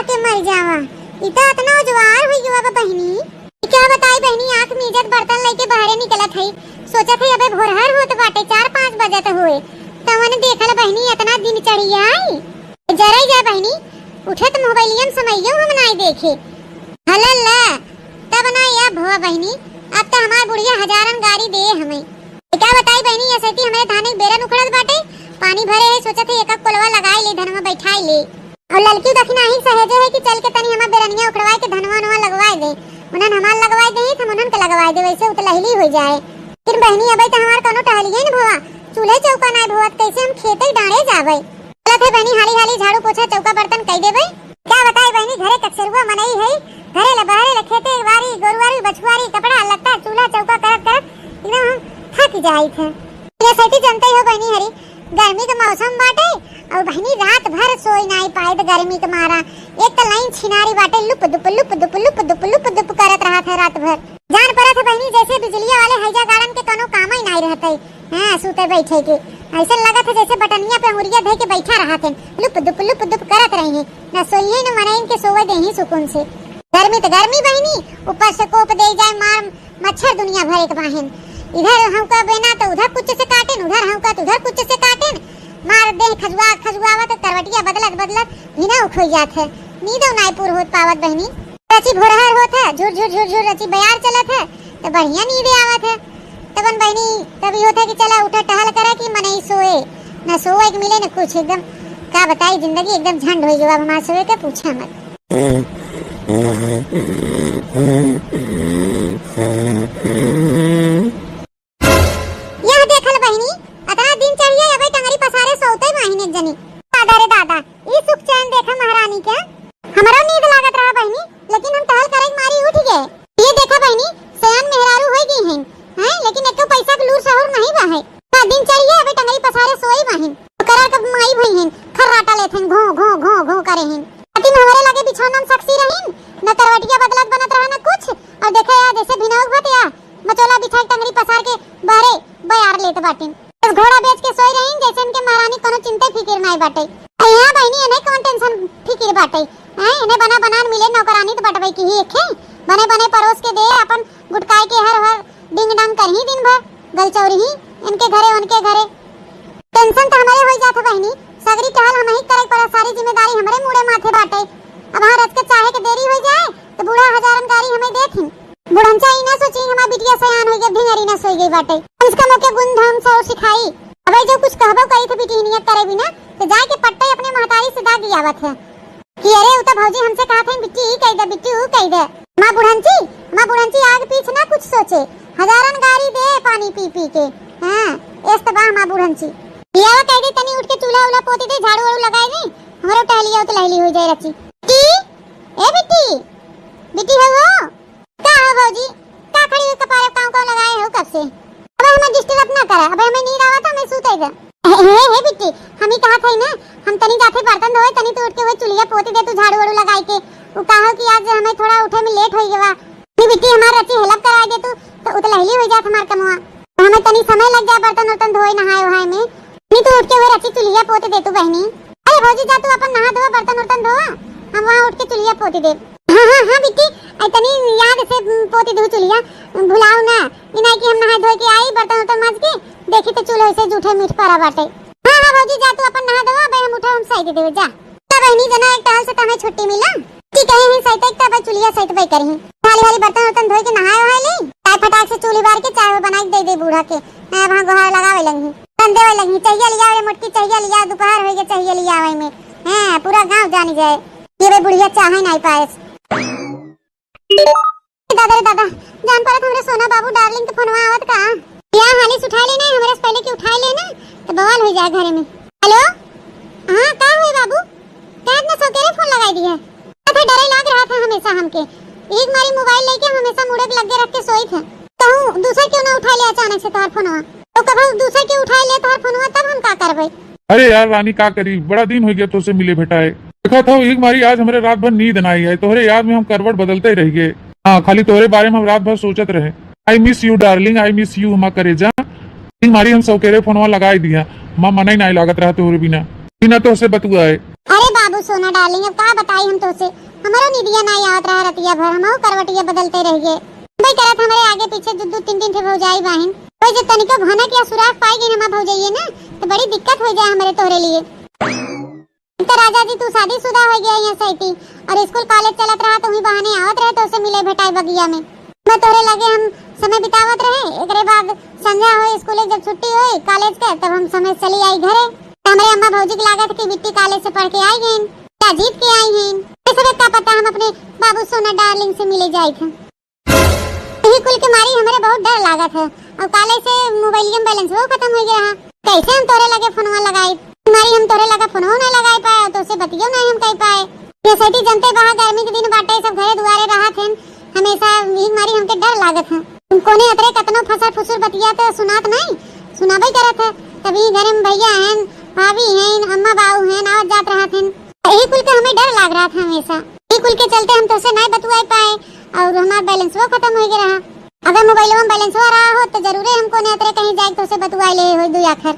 के मर जावा। इतना इतना उजवार हुई गवा बहनी। क्या बताई बहनी, आंख में इज्जत बर्तन लेके बाहर निकलत है। सोचा थे अबे भोरहर होत बाटे 4-5 बजे तो हुए। तवन देखल बहनी इतना दिन चढ़ी आई। जरा जा बहनी उठत मोबाइलियम समइयो हम नहीं देखे। हलल्ला तब ना या भवा बहनी, अब तो हमार बुढ़िया हजारन गाड़ी दे हमें। क्या बताई बहनी, ऐसे थी हमारे धाने बेरन उखड़त बाटे, पानी भरे है। सोचा थे एक कोलवा लगाई ले, धनवा बैठाई ले। और लड़की दखना ही सहेजे है कि चल के तनी हमार बेरनिया उखड़वाए के धनवा नवा लगवाए दे। उन्हन हमार लगवाए दे हम उन्हन के लगवाए दे, वैसे उतलहली हो जाए। फिर बहनी अबे तो हमार कोनो टहलिए न भवा, चूल्हे चौका नहीं भवत, कैसे हम खेते डांडे जावे। चलत है बहनी हाली हाली झाड़ू पोछा चौका बर्तन कई देबे। क्या बताई बहनी, घरे कचरुआ मनई है, घरे ले बहरे ले खेते वारी गोरुवारी बछुआरी कपड़ा लत्ता चूल्हा चौका करत करत एकदम हम थक जाई थे। ये सही जानते हो बहनी हरी, गर्मी का मौसम बाटे और बहनी रात भर सोई नहीं पाए तो गर्मी के मारा। एक तो लाइन छिनारी बाटे, लुप दुप लुप दुप लुप दुप लुप दुप करत रहा था रात भर। जान पड़ा था बहनी जैसे बिजलिया वाले हैजा गाड़न के कोनो काम ही नहीं रहते। हां सूते बैठे के ऐसा लगा था जैसे बटनिया पे अंगुरिया धे के बैठा रहा थे, लुप दुप करत रही है। न सोइए न मने इनके सोवे दे ही सुकून से। गर्मी तो गर्मी बहनी, ऊपर से कोप दे जाए मार मच्छर दुनिया भर एक बाहन। इधर हमका बेना तो उधर कुछ से काटेन, उधर हमका तो उधर कुछ से काटेन। मार दे खजुआ तो करवटिया बदलत हिना उखो जात है। नींदो नाई पूर होत पावत बहनी। रची भोरहर होत है, झुर रची बयार चलत है तो बढ़िया नींदे आवत है। तबन बहनी तभी होता है कि चला उठा टहल करा कि मनई सोए न सोए के मिले न कुछ। एकदम का बताई जिंदगी एकदम झंड हो गई। हमार सोए के पूछा मत। यह देखल बहनी अतना दिन चढ़िए अबे टंगरी पसारे सोते माहिने जनी। दादा रे दादा ई सुख चैन देखा महारानी के हमारा नींद लागत रहा बहनी, लेकिन हम टहल करे मारी उठ गए। ये देखा बहनी सयान मेहरारू हो गई हैं हैं, लेकिन एको पैसा के लूर सहूर नहीं बा है। का दिन चढ़िए अबे टंगरी पसारे सोई माहिन करा कब माई भई हैं खर्राटा लेथन घो करे हैं। अति हमारे लगे बिछौना में सक्सी रहीन न करवटिया बदलत बनत रहा न कुछ। और देखे यार जैसे भिनौक भतिया मचोला बिछाई टंगरी पसार के बारे बयार लेत बाटिन। बस घोड़ा बेच के सोई रहीन जैसे इनके महारानी कोनो चिंता फिकिर नहीं बाटे। यहाँ बहनी इन्हें कौन टेंशन फिकिर बाटे हैं, इन्हें बना बनान मिले नौकरानी तो बटवाई की ही एक है। बने परोस के दे अपन गुटकाई के हर डिंग डंग कर ही दिन भर गलचौरी ही इनके घरे उनके घरे। टेंशन तो हमारे हो जात बहनी, सगरी टहल हम ही करे पर सारी जिम्मेदारी हमारे मुड़े माथे बाटे। अब हां रत के चाहे के देरी हो जाए तो बूढ़ा हजारन गाड़ी हमें देथिन। बुढ़नचा ई ना सोची हमार बिटिया सयान हो गई ढिंगरी ना सोई गई बाटे। उसका मोके गुण धर्म से सिखाई। अबे जो कुछ कहबो करी थे बिटी नियत करे बिना तो जाए के पट्टे अपने महतारी से दागी आवत है कि अरे उ तो भौजी हमसे कहा था बिट्टी ई कह दे बिट्टी ऊ कह दे। मां बुढ़नची आगे पीछे ना कुछ सोचे, हजारन गाड़ी दे पानी पी पी के। हां एस तो बा मां बुढ़नची लिया कह दे तनी उठ के चूल्हा उला पोती दे झाड़ू वाड़ू लगाए दे हमरो टहलिया तो लहली हो जाए रची। बिट्टी हो वो का हो भौजी का खड़ी हो कपारे काऊ लगाए हो कब से। अब हमें डिस्टर्ब ना करा, अब हमें नींद आवत हमें सूते दे। हे बिट्टी हम ही कहा था ना हम तनी जाते बर्तन धोए तनी तो उठ के वो चुलिया पोती दे तू झाड़ू वाड़ू लगाई के। वो कहा कि आज हमें थोड़ा उठे में लेट हो गया। बिट्टी हमार रची हेल्प करा दे तू तो उतलहली हो जात हमार कमवा। हमें तनी समय लग जाए बर्तन वर्तन धोए नहाए वहाए में। नहीं तो उठ के वो रची चुलिया पोती दे तू बहनी। अरे भौजी जा तू अपन नहा धोआ बर्तन वर्तन धोआ, हम वहां उठ के चुलिया पोती दे। हां बिट्टी तनी याद से पोती दो चुलिया भुलाओ ना इना कि हम नहा धोए के आई बर्तन वर्तन मांज के देखी तो चूल्हे से जूठे मीठ पड़ा बाटे। हां भौजी जा तू अपन नहा धोआ बे हम उठा हम सही दे देवे जा। तब बहनी जना एक टहल से तमे छुट्टी मिला कि कहे हैं सही तक तब चुलिया सही बई करही खाली वाली बर्तन वर्तन धोए के नहाए वहाए ले चाय फटाक से चूल्ही बार के चाय बना के दे बूढ़ा के। वहां गोहार लगावे लगी तन देवे लगी चाहिए लिया रे मोटकी चाहिए लिया दोपहर हो गए चाहिए लिया आवे में। हां पूरा गांव जानी जाए ये बे बुढ़िया चाहे नहीं पाए। दादा रे दादा जान पड़ा हमरे सोना बाबू डार्लिंग के फोनवा आवत का या हाली से उठा लेना हमरे से पहले कि उठा लेना तो बवाल हो जाए घरे में। हेलो हां का हुई बाबू कैद ना सो के फोन लगाई दिया था डरे लग रहा था हमेशा हमके एक मारी मोबाइल लेके हमेशा मुड़े के लगे रख के सोई थे कहूं दूसरा क्यों ना उठा ले अचानक से तोहर फोनवा तो कब दूसरा के उठा ले तोहर फोनवा तब हम का करबे। अरे यार रानी का करी बड़ा दिन हो गया तो से मिले भेटाए देखा था एक मारी आज हमारे रात भर नींद नहीं आई तोहरे याद में हम करवट बदलते ही रह गए। हाँ खाली तोहरे बारे में हम रात भर सोचत रहे। I miss you darling I miss you हमा करे जा मारी हम सौकेरे फोनवा लगाई दिया मां मना ही नहीं लागत रहा तोहरे बिना तो से बतुआ है। अरे बाबू बाबू सोना डार्लिंग, अब का बताई हम तो से, हमारा निदिया ना आवत रहा रतिया भर, हम करवटिया बदलते रह गए। भाई करत हमारे आगे पीछे दू तीन थे भौजाई बहन, कोई जब तनिको भनक या सुराग पाई गई हम भौजाइए ना तो बड़ी दिक्कत हो जाए हमारे तोहरे लिए। तो राजा जी तू शादीशुदा हो गया यहाँ सैती और स्कूल कॉलेज चलत रहा तो ही बहाने आवत रहे तो उसे मिले भेटाई बगिया में, मैं तोहरे लगे हम समय बितावत रहे। एकरे बाद संध्या हो स्कूल जब छुट्टी हुई कॉलेज के तब हम समय चली आई घरे। हमारे अम्मा भौजी की लागत की बिट्टी कॉलेज से पढ़ के आई गई, क्या जीत के आई हैं, सब का पता हम अपने बाबू सोना डार्लिंग से मिले जाए थे। यही कुल के मारी हमारे बहुत डर लागत है और कॉलेज से मोबाइल में बैलेंस वो खत्म हो गया है, कैसे हम तोरे लगे फोनवा लगाई, हमारी हम तोरे लगा फोनवा ना लगाई पाए तो उसे बतियो ना हम कह पाए। ये सैटी जनते बाहर गर्मी के दिन बाटे सब घरे दुआरे रहा थे, हमेशा यही मारी हमके डर लागत है। कोने अतरे कतनो फसर फुसुर बतिया तो सुनात नहीं, सुनाबे करत है। तभी घरे में भैया हैं, भाभी हैं, अम्मा बाबू हैं, आवत जात रहा थे। यही कुल के हमें डर लाग रहा था हमेशा, यही कुल के चलते हम तो से नहीं बतुआ पाए और हमारा बैलेंस वो खत्म हो गया रहा। अगर मोबाइल में बैलेंस हो रहा हो तो जरूर हम कोने अतरे कहीं जाए तो से बतुआ ले हो दो आखिर।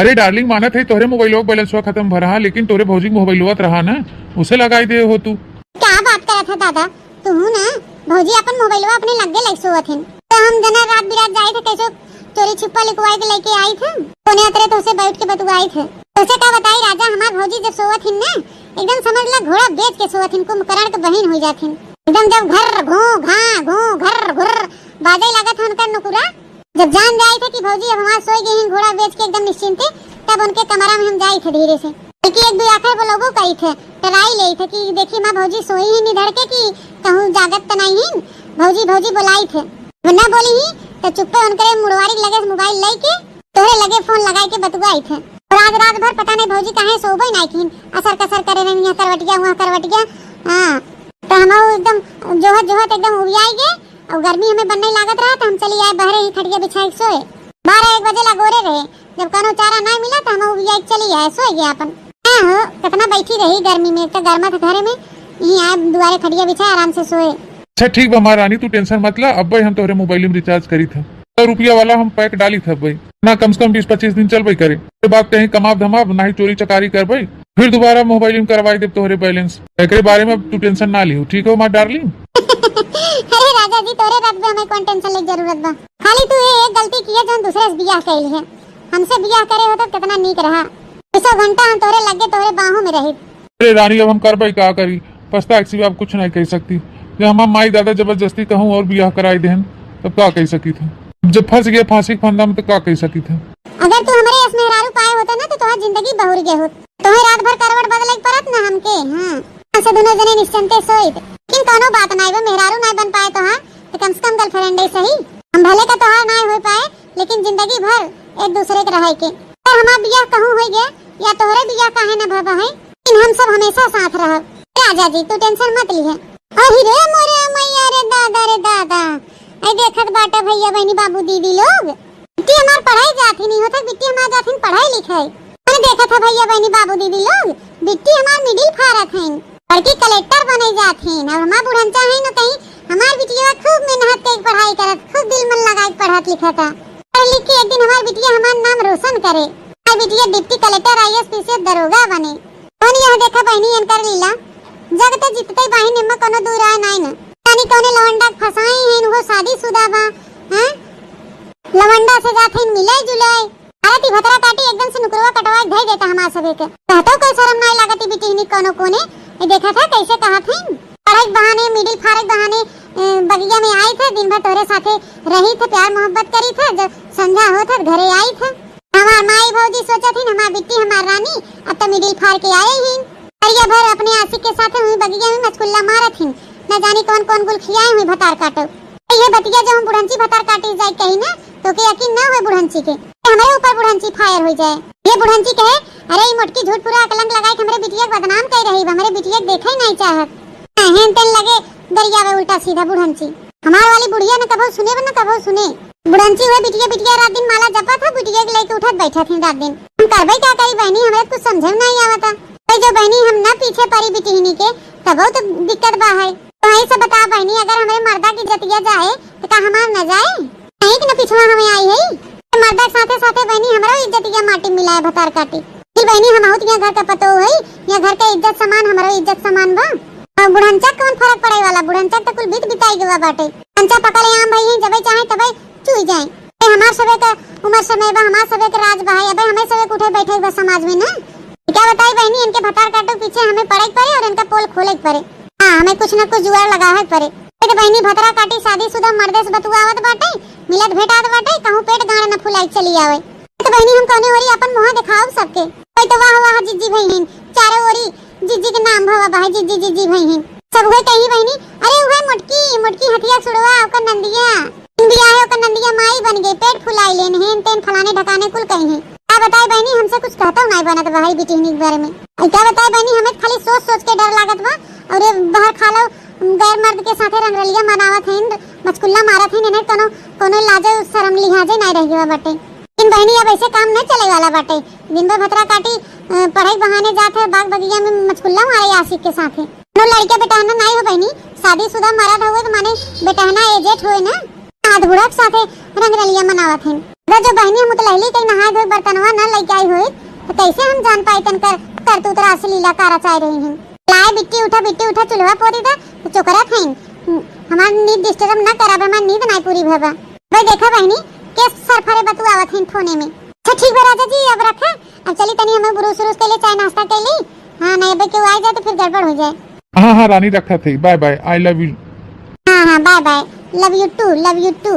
अरे डार्लिंग मानत है तोरे मोबाइल बैलेंस खत्म भरा, लेकिन तोरे भौजी मोबाइल रहा ना, उसे लगाई दे हो तू। क्या बात करत है दादा, तू ना भौजी अपन मोबाइल अपने लगे लग सोवत हैं तो हम जना रात बिरात जाए थे कैसे चोरी छुपा लिखवाई के लेके आई थे, कोने अतरे तो उसे बैठ के बतुआई थे। उसे क्या बताई राजा, हमार भौजी जब सोवत हैं ना एकदम समझ ला घोड़ा बेच के सोवत हैं, कुंभकर्ण के बहन हो जात हैं एकदम। जब घर घो घर घुर बाजे लागत है उनका नुकुरा, जब जान जाए थे कि भौजी अब हमार सोई गई हैं घोड़ा बेच के एकदम निश्चिंत, तब उनके कमरा में हम जाए थे धीरे से, क्योंकि एक दो आखिर वो लोगों कही थे टराई ले थे कि देखिए माँ भौजी सोई ही निधड़ के कि कहूँ जागत तो नहीं है, भौजी भौजी बुलाई थे वरना बोली ही तो चुप्पे उनके मुड़वारी लगे मोबाइल लेके तोरे लगे फोन लगाई के बतुआई थे। और आज रात भर पता नहीं भौजी कहाँ सोबे नहीं थी, असर कसर करे रही यहाँ करवटिया वहाँ करवटिया। हाँ तो हम एकदम जोहत एकदम उबियाई गए और गर्मी हमें बनने लागत रहा तो हम चली आए बहरे ही खटिया बिछाई सोए। 12-1 बजे लगोरे रहे, जब कोनो चारा नहीं मिला तो हम उबियाई चली आए सोए गए अपन। हो कितना बैठी रही गर्मी में, तो गर्मा था घरे में, यहीं आए दुआरे खटिया बिछाए आराम से सोए। अच्छा ठीक बा हमारा रानी, तू टेंशन मत ला। अब भाई हम तोरे मोबाइल में रिचार्ज करी था 100 रुपया वाला हम पैक डाली था भाई ना, कम से कम 20-25 दिन चल भाई करे, उसके बाद कहीं कमाब धमाब ना ही चोरी चकारी कर भाई, फिर दोबारा मोबाइल में करवाई दे तोहरे बैलेंस। एक बारे में तू टेंशन ना ली, ठीक हो माँ डार्लिंग। अरे राजा जी तोरे बात में हमें कौन टेंशन ले जरूरत बा, खाली तू एक गलती किया जो दूसरे से बियाह कैली है, हमसे बियाह करे हो तो कितना नीक रहा, 200 घंटा हम तोरे लगे तोरे बाहों में रही। अरे रानी अब हम कर भाई क्या करी, पछता सिवा अब कुछ नहीं कह सकती, जब हम माई दादा जबरदस्ती कहूँ और बियाह कराई देन तब क्या कह सकी था, जब फंस गए फांसी के फंदा में तो क्या कह सकी था। अगर तू हमारे इस मेहरारू पाए होता ना तो तुम्हारी जिंदगी बहुर गए होत, तुम्हें रात भर करवट बदले परत ना हमके। हाँ ऐसे दोनों जने निश्चिंते सोई, लेकिन कोनो बात नहीं, वो मेहरारू नहीं बन पाए तो हाँ तो कम से कम गर्लफ्रेंड सही, हम भले का त्योहार नहीं हो पाए लेकिन जिंदगी भर एक दूसरे के रहे के। तो हमारा बियाह कहूँ हो गया या तोहरे बियाह काहे न भबा है, लेकिन हम सब हमेशा साथ रह। राजा जी तू टेंशन मत ली है। अहि रे मोरे मैया रे दादा ऐ देखत बाटा भैया बहनी बाबू दीदी लोग, बिट्टी हमार पढ़ाई जाती नहीं होता, बिट्टी हमार जाती पढ़ाई लिखाई, मैंने देखा था भैया बहनी बाबू दीदी लोग, बिट्टी हमार मिडिल फारत हैं, लड़की कलेक्टर बने जाती हैं और हमार बुढ़ंचा है न कहीं हमार बिटिया खूब मेहनत के पढ़ाई करत, खूब दिल मन लगा के पढ़त लिखत, पढ़ लिख के एक दिन हमार बिटिया हमार नाम रोशन करे, हमार बिटिया डिप्टी कलेक्टर IAS PCS दरोगा बने। कौन यह देखा बहनी इनकर लीला, जगत जीतते बहन में कोनो दूर आए नहीं न, यानी कोने लवंडा फसाई हैं वो शादीशुदा बा, हैं लवंडा से जाथे मिले जुलाए आरती भतरा काटी एकदम से नुकरवा कटवा धई देता हमार सबे के, कहतो कोई शर्म नहीं लागती बिटिहनी कोनो कोने। ये देखा था कैसे कहा थे पढ़ाई बहाने मिडिल फारक बहाने बगिया में आई थे, दिन भर तोरे साथे रही थे, प्यार मोहब्बत करी थे, जब संध्या हो था घरे आई थे, हमार माई भौजी सोचा थी हमार बिट्टी हमार रानी अब तो मिडिल फार के आए ही परिया भर अपने आशिक के साथ हुई बगिया में मचकुल्ला मारत हिन, न जानी कौन कौन गुल खियाए हुई भतार काटो। ये बतिया जो हम बुढ़ंची भतार काटी जाए कही ना तो के यकीन ना हो बुढ़ंची के हमारे ऊपर बुढ़ंची फायर हो जाए। ये बुढ़ंची कहे अरे ये मोटकी झूठ पूरा कलंक लगाए हमारे बिटिया को बदनाम कर रही, हमारे बिटिया देखे ही नहीं चाहत, हेन तेन लगे दरिया में उल्टा सीधा बुढ़ंची। हमार वाली बुढ़िया न कभो सुने न कभो सुने, बुढ़ंची हुए बिटिया रात दिन माला जपा था, बिटिया के लेके उठत बैठा थी रात दिन। हम करबे क्या करी बहनी, हमें कुछ समझ नहीं आवता, जो बहनी हम न पीछे पड़ी बिटिहनी के तब तो दिक्कत बा है। तो यही सब बता बहनी, अगर हमारे मर्दा की जतिया जाए तो क्या हमार न जाए, नहीं कि न पिछवा हमें आई है, मर्दा साथे साथे बहनी हमारा इज्जतिया माटी मिलाए भतार काटी। फिर बहनी हम आउत यहाँ घर का पतो है, यहाँ घर का इज्जत सामान हमारा इज्जत सामान बा। और बुढ़नचक कौन फर्क पड़े वाला, बुढ़नचक तो कुल बीत बिताई गवा बाटे। कंचा पकड़े आम भाई हैं, जबे चाहे तबे चुई जाए। हमार सबे का उम्र समय बा, हमार सबे का राज बा है। अबे हमें सबे उठे बैठे बा समाज में ना। क्या बताई बहनी, इनके भतार काटो पीछे हमें पड़े पड़े और इनका पोल खोले पड़े। हाँ, हमें कुछ न कुछ जुगाड़ लगावे पड़े। तो बहनी भतरा काटी शादीशुदा मर्दे से बतुआवत बाटे, मिलत भेटात बाटे, कहूं पेट गाड़ न फुलाई चली आवे। तो बहनी हम कौने ओरी अपन मुंह दिखाओ सबके। कोई तो वाह वाह जिज्जी भईहिन, चारों ओरी जिज्जी के नाम भवा भाई जिज्जी जिज्जी भईहिन। सब हुए कही बहनी, अरे वह मुटकी मुटकी हथिया छुड़वा ओकर नंदिया बिया है, ओकर नंदिया माई बन गई, पेट फुलाई लेन हेन तेन फलाने ढकाने कुल कही है। क्या बताए बहनी, हमसे कुछ कहता नहीं बनत भाई बिटिहनी के बारे में। क्या बताए बहनी, हमें खाली सोच सोच के डर लागत बा। और ये बाहर खा लो गैर मर्द के साथे रंगरलिया मनावत हैं, मचकुल्ला मारत हैं, इन्हें कोनो कोनो लाजे शर्म लिहाजे नहीं रह गया बाटे। इन बहनी अब ऐसे काम नहीं चले वाला बाटे। दिन भर भतरा काटी पढ़ाई बहाने जाते बाग बगिया में मचकुल्ला मारे आशिक के साथे। नो लड़के बेटाना नहीं हो बहनी, शादीशुदा मर्द हुए तो माने बेटाना एजेट हुए ना, आधुड़ा के साथे रंगरलिया मनावत हैं। जो बहनी हम उतलहली कहीं नहाए धोए बर्तनवा न लेके आई हुई तो कैसे हम जान पाए तन कर करतूत रास लीला कारा चाह रही हैं। लाए बिट्टी उठा चुल्हा पोती था तो चोकरा थे। हमार नींद डिस्टर्ब न कराबे, हमार नींद नहीं पूरी भबा। भाई देखा बहनी के सरफरे बतुआवत हैं फोने में। अच्छा ठीक है राजा जी, अब रखा। अब चली तनी हमें बुरुस उरुस के लिए चाय नाश्ता के लिए। हां नहीं बे क्यों आ जाए तो फिर गड़बड़ हो जाए। हाँ हाँ रानी रखा थे, bye bye, I love you. हां हां bye bye, love you too, love you too.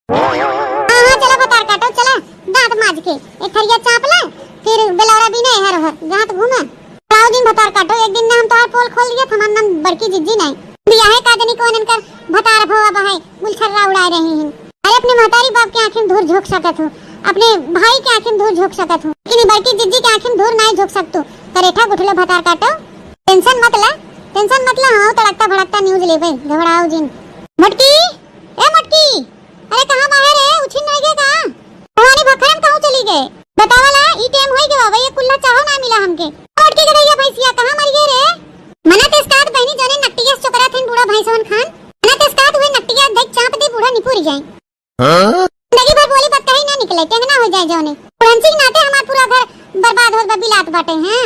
हां चला भतार काटो, चला दांत माज के एक थरिया चाप ले, फिर बेलौरा भी नहीं हर हर जहां तो घूमे। आओ दिन भतार काटो, एक दिन ने हम तोहर पोल खोल दिया, हमार नाम बड़की जिज्जी नहीं बिया है काजनी को इनकर भतार भवा बहाई गुलछर्रा उड़ा रहे हैं। अरे अपने महतारी बाप के आंखें धूर झोंक सकत हूं, अपने भाई के आंखें धूर झोंक सकत हूं, लेकिन बड़की जिज्जी के आंखें धूर नहीं झोंक सकतू। करेठा गुठले भतार काटो, टेंशन मत ले, टेंशन मत ले। हां तड़कता भड़कता न्यूज़ ले भाई, घबराओ जिन। मटकी ए मटकी, अरे कहां बाहर है, उछिन नहीं गए का? भवानी भखरम कहां चली गए? बतावाला ई टाइम होई गवा भई, ये कुल्ला चाहो ना मिला हमके। मटकी के दैया भैंसिया कहां मर गए रे? मना तेस्कात बहनी जने नकटिया चोकरा थेन बूढ़ा भैंसवन खान, मना तेस्कात हुए नकटिया देख चाप दे बूढ़ा निपुर जाए। जिंदगी भर बोली बात कहीं ना निकले, टेंगना हो जाए जौने। पुरंसी नाते हमार पूरा घर बर्बाद हो बा बिलात बाटे हैं।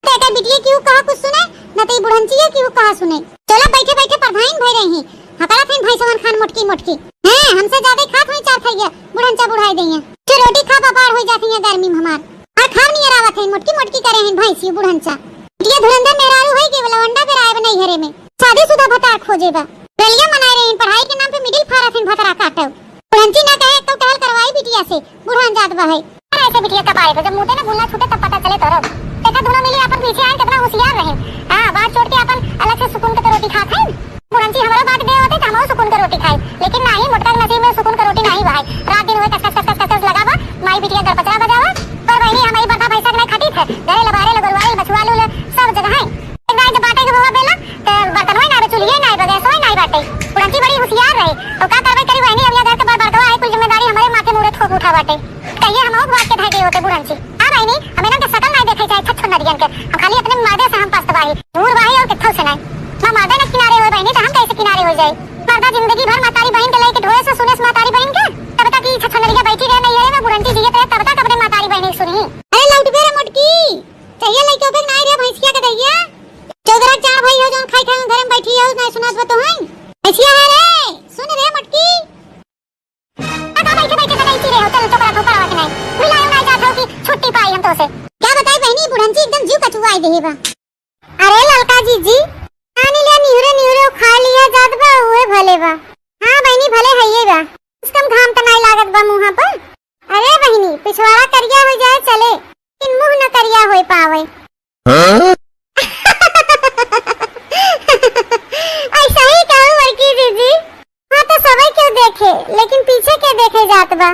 तेका बिटिया क्यों कहा कुछ सुने न ते बुढ़ंची क्यों कहा सुने। चलो बैठे बैठे प्रधान भई रही हकड़ा थेन भैंसवन खान मोटकी मोटकी हैं, हमसे ज्यादा खात होई चार थैया बुढ़ंचा बुढ़ाई देया। फिर रोटी खा पापाड़ हो जाती है गर्मी में हमार, और खाव नहीं रावत है मोटकी मोटकी करे हैं भैंसी बुढ़ंचा। ये धुरंधर मेहरारू है के लवंडा पे राय नहीं घरे में शादीशुदा भतार खोजेबा। रलिया मनाए रहे पढ़ाई के नाम पे मिडिल फारत हैं भतरा काटो। बुढ़ंची ना कहे तो टहल करवाई बिटिया से बुढ़ान जात बा है। ऐसे बिटिया कब आए जब मुंह ना भूलना छूटे तब पता चले तोरो। देखा दोनों मिले अपन पीछे आए कितना होशियार रहे। हां बात छोड़ के अपन अलग से सुकून के रोटी खाते हैं। बुढ़ंची हमारा बात दे होते तो हम सुकून के रोटी खाए, लेकिन नहीं मोटका नसीब में सुकून के रोटी नहीं भाई। रात दिन हुए कस कस कस कस लगावा माई बिटिया घर पचरा बजावा। पर वही हमारी बता भैंसा नहीं खाती थे घरे लबारे लगरवाई बछवालू सब जगह है। एक बार जब बाटे के भवा बेला तो बर्तन होई ना चुलिए ना बगे सोई ना बाटे। बुढ़ंची बड़ी होशियार रहे और का करवे करी वहनी अब घर के बार बर्तवा है कुल जिम्मेदारी हमारे माथे मुड़े ठोक उठा बाटे। कहिए हम और बात के धागे होते बुढ़ंची। हां भाई नहीं हमें ना के शकल नहीं देखे चाहे छछ नदियन के, हम खाली अपने मादे से हम पस्तवाही दूर वाही और किथौ से नहीं। मां मादे ना किनारे होए बहनी तो हम कैसे किनारे हो जाए। मर्दा जिंदगी भर मातारी बहन के लेके ढोए से सुने से मातारी बहन के तब तक की छछ नदिया बैठी रहे नहीं है मैं बुढ़ंची जी के तब तक अपने मातारी बहन सुनी। अरे लौट बेरे मोटकी चाहिए लइके ओबे नहीं रे भैंसिया के दैया। चौधरा चार भाई हो जोन खाई खाई घर में बैठी हो नहीं सुनात तो है भैंसिया है रे सुन रे मोटकी। आता बैठे बैठे नहीं चिरे हो चल चोकरा ठोकरा वाके नहीं मिलायो नहीं जात हो कि छुट्टी पाई हम तो से। क्या बताई बहनी बुढ़ंची एकदम जीव कचुआई देबा। अरे ललका जीजी आनी ले निहुरे निहुरे खा लिया जात बा हुए भले बा। हां बहनी भले हइए बा, इसकम घाम त नहीं लागत बा मुंह पर। अरे बहनी पिछवाड़ा करिया हो जाए चले इन मुंह न करिया होई पावे। ऐसा ही कहूं बड़की जीजी। हां तो सबई क्यों देखे लेकिन पीछे के देखे जात बा।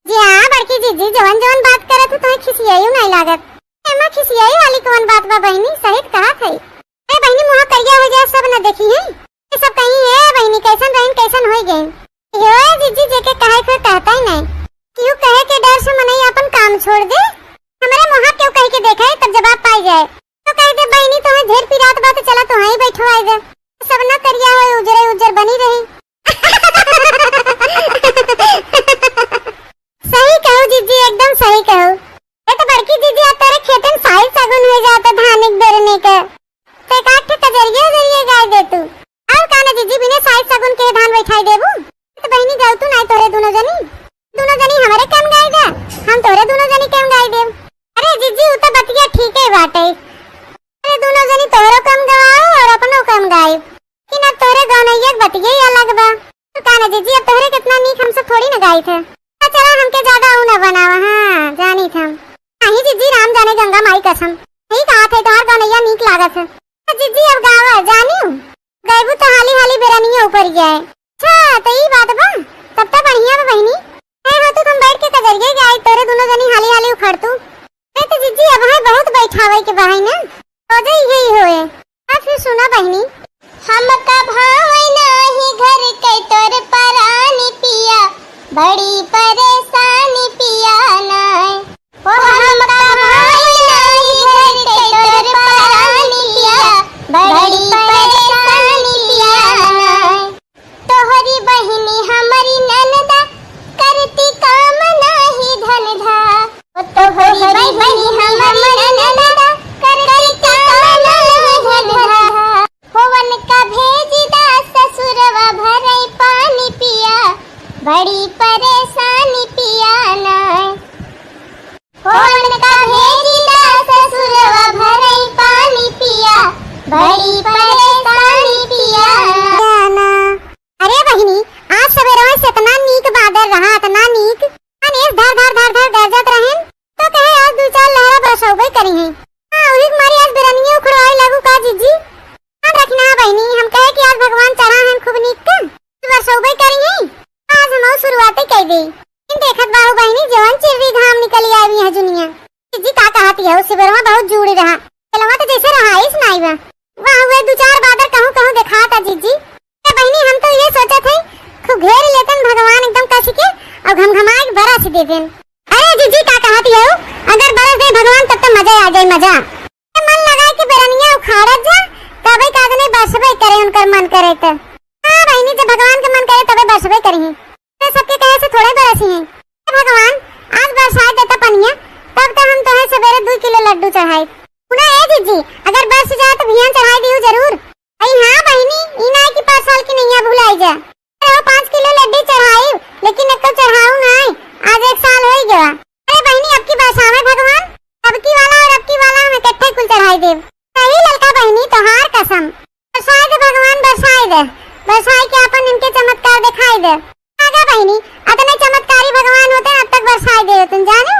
जी हां बड़की जीजी जवन जवन बात करत तो खिसियाई नहीं लागत। एमा खिसियाई वाली कौन बात बा बहनी, सही कहा थई। ए बहनी मुंह करिया हो जाए सब न देखी है ये सब कहीं है बहनी कैसन रहन कैसन होई गई। यो जीजी जेके कहे को कहता ही नहीं क्यों कहे के डर से मनई अपन काम छोड़ दे। हमारे मुंह क्यों कह के देखा है तब जवाब पाई जाए तो कह दे बहनी तो ढेर पिरात बात चला तो वहीं बैठो आए जा सब न करिया हो उजरे उजर बनी रही। सही कहो जीजी एकदम सही कहो। तो बड़की दीदी अब तेरे खेतन साइल सगुन हो जाता धान एक बेरने का ते काट कजरिया जरिए गाय दे तू अब काना जीजी बिना साइल सगुन के धान बैठाई देबू तो बहनी गाउ तू नहीं तोरे दोनों जनी हमारे कम गाय दे हम तोरे दोनों जनी कम गाय देब अरे जीजी उ तो बतिया ठीक है बाटे अरे दोनों जनी तोरो कम गवाओ और अपनो कम गाय कि ना तोरे गौनैया बतिया ही अलग बा तो काना जीजी अब तोरे कितना नीक हमसे थोड़ी ना गाई थे चला हमके ज्यादा ऊ ना बनावा हां जानी थम नहीं जीजी राम जाने गंगा माई कसम नहीं कहा थे तोहार गौनैया नीक लागत है तो जीजी अब गावा जानियो गैबू तो हाली हाली बेरनिया ऊपर गया है अच्छा तो ई बात बा तब तो बढ़िया बा बहनी है हो तो तुम बैठ के कजरिए गाय तोरे दोनों जनी हाली हाली उखड़ तू ए तो जीजी अब है बहुत बैठावे के बहाई ना हो जाई यही होए अब फिर सुना बहनी हम का भाई नाही घर के तोर परानी पिया बड़ी परेशानी पिया नाय ओ हम का भाई नाही घर के तोर परानी पिया बड़ी परेशानी पिया नाय तोहरी बहिनी हमारी ननदा करती काम नाही धनधा ओ तोहरी बहिनी हमारी ननदा करती काम नाही धनधा होवन का भेजिदा ससुरवा भरई पानी पिया बड़ी परेशानी पिया नाय होवन का भेजिदा ससुरवा भरई पानी पिया बड़ी परेशानी पिया नाय अरे बहिनी आज सवेरे से इतना नीक बादल रहा इतना नीक अनेस धर गरजत रहें तो कहे आज दो चार लहरा बरसौबे करी हैं हां उही मारी आज बिरनिया उखड़वाई लागू का जीजी हम रखना बहनी हम कहे कि आज भगवान चढ़ा हैं खूब नीक का बरसौबे करी हैं आज हम शुरुआत कर दी इन देखत बाहु बहनी जवन चिररी घाम निकली आई है दुनिया जीजी का कहती है उस बेरवा बहुत जुड़ी रहा चलवा तो जैसे रहा इस नाई बा वहां हुए दो चार बादल कहूं कहूं दिखाता जीजी ए बहनी हम तो ये सोचा थे खूब घेर लेतन भगवान एकदम कस के और घमघमा के बरस दे देन अरे जीजी का कहती है अगर बरस दे भगवान तब तो मजा आ जाए मजा मन लगा के बेरनिया उखाड़त जा तबे कादने बरसबे करे उनकर मन करे तो हां बहनी जब भगवान के मन करे तबे बरसबे करी तो सबके कहे से थोड़े बरसी हैं भगवान आज बरसात देता पनिया तब तो हम तोहे सवेरे 2 किलो लड्डू चढ़ाए पुना ए जीजी अगर बरस जाए तो भियान चढ़ाई दियो जरूर आई हां बहनी ई ना की 5 साल की नैया भुलाई जा अरे 5 किलो लड्डू चढ़ाई लेकिन एक तो चढ़ाऊ ना आज 1 साल हो गया अरे बहनी अब की बरसावे भगवान अब की वाला और अब की वाला हम इकट्ठे कुल चढ़ाई देव सही ललका बहनी तोहार कसम बरसाए दे भगवान बरसाए के अपन इनके चमत्कार दिखाई दे आगा बहनी अतने चमत्कारी भगवान होते अब तक बरसाए दे तुम जानो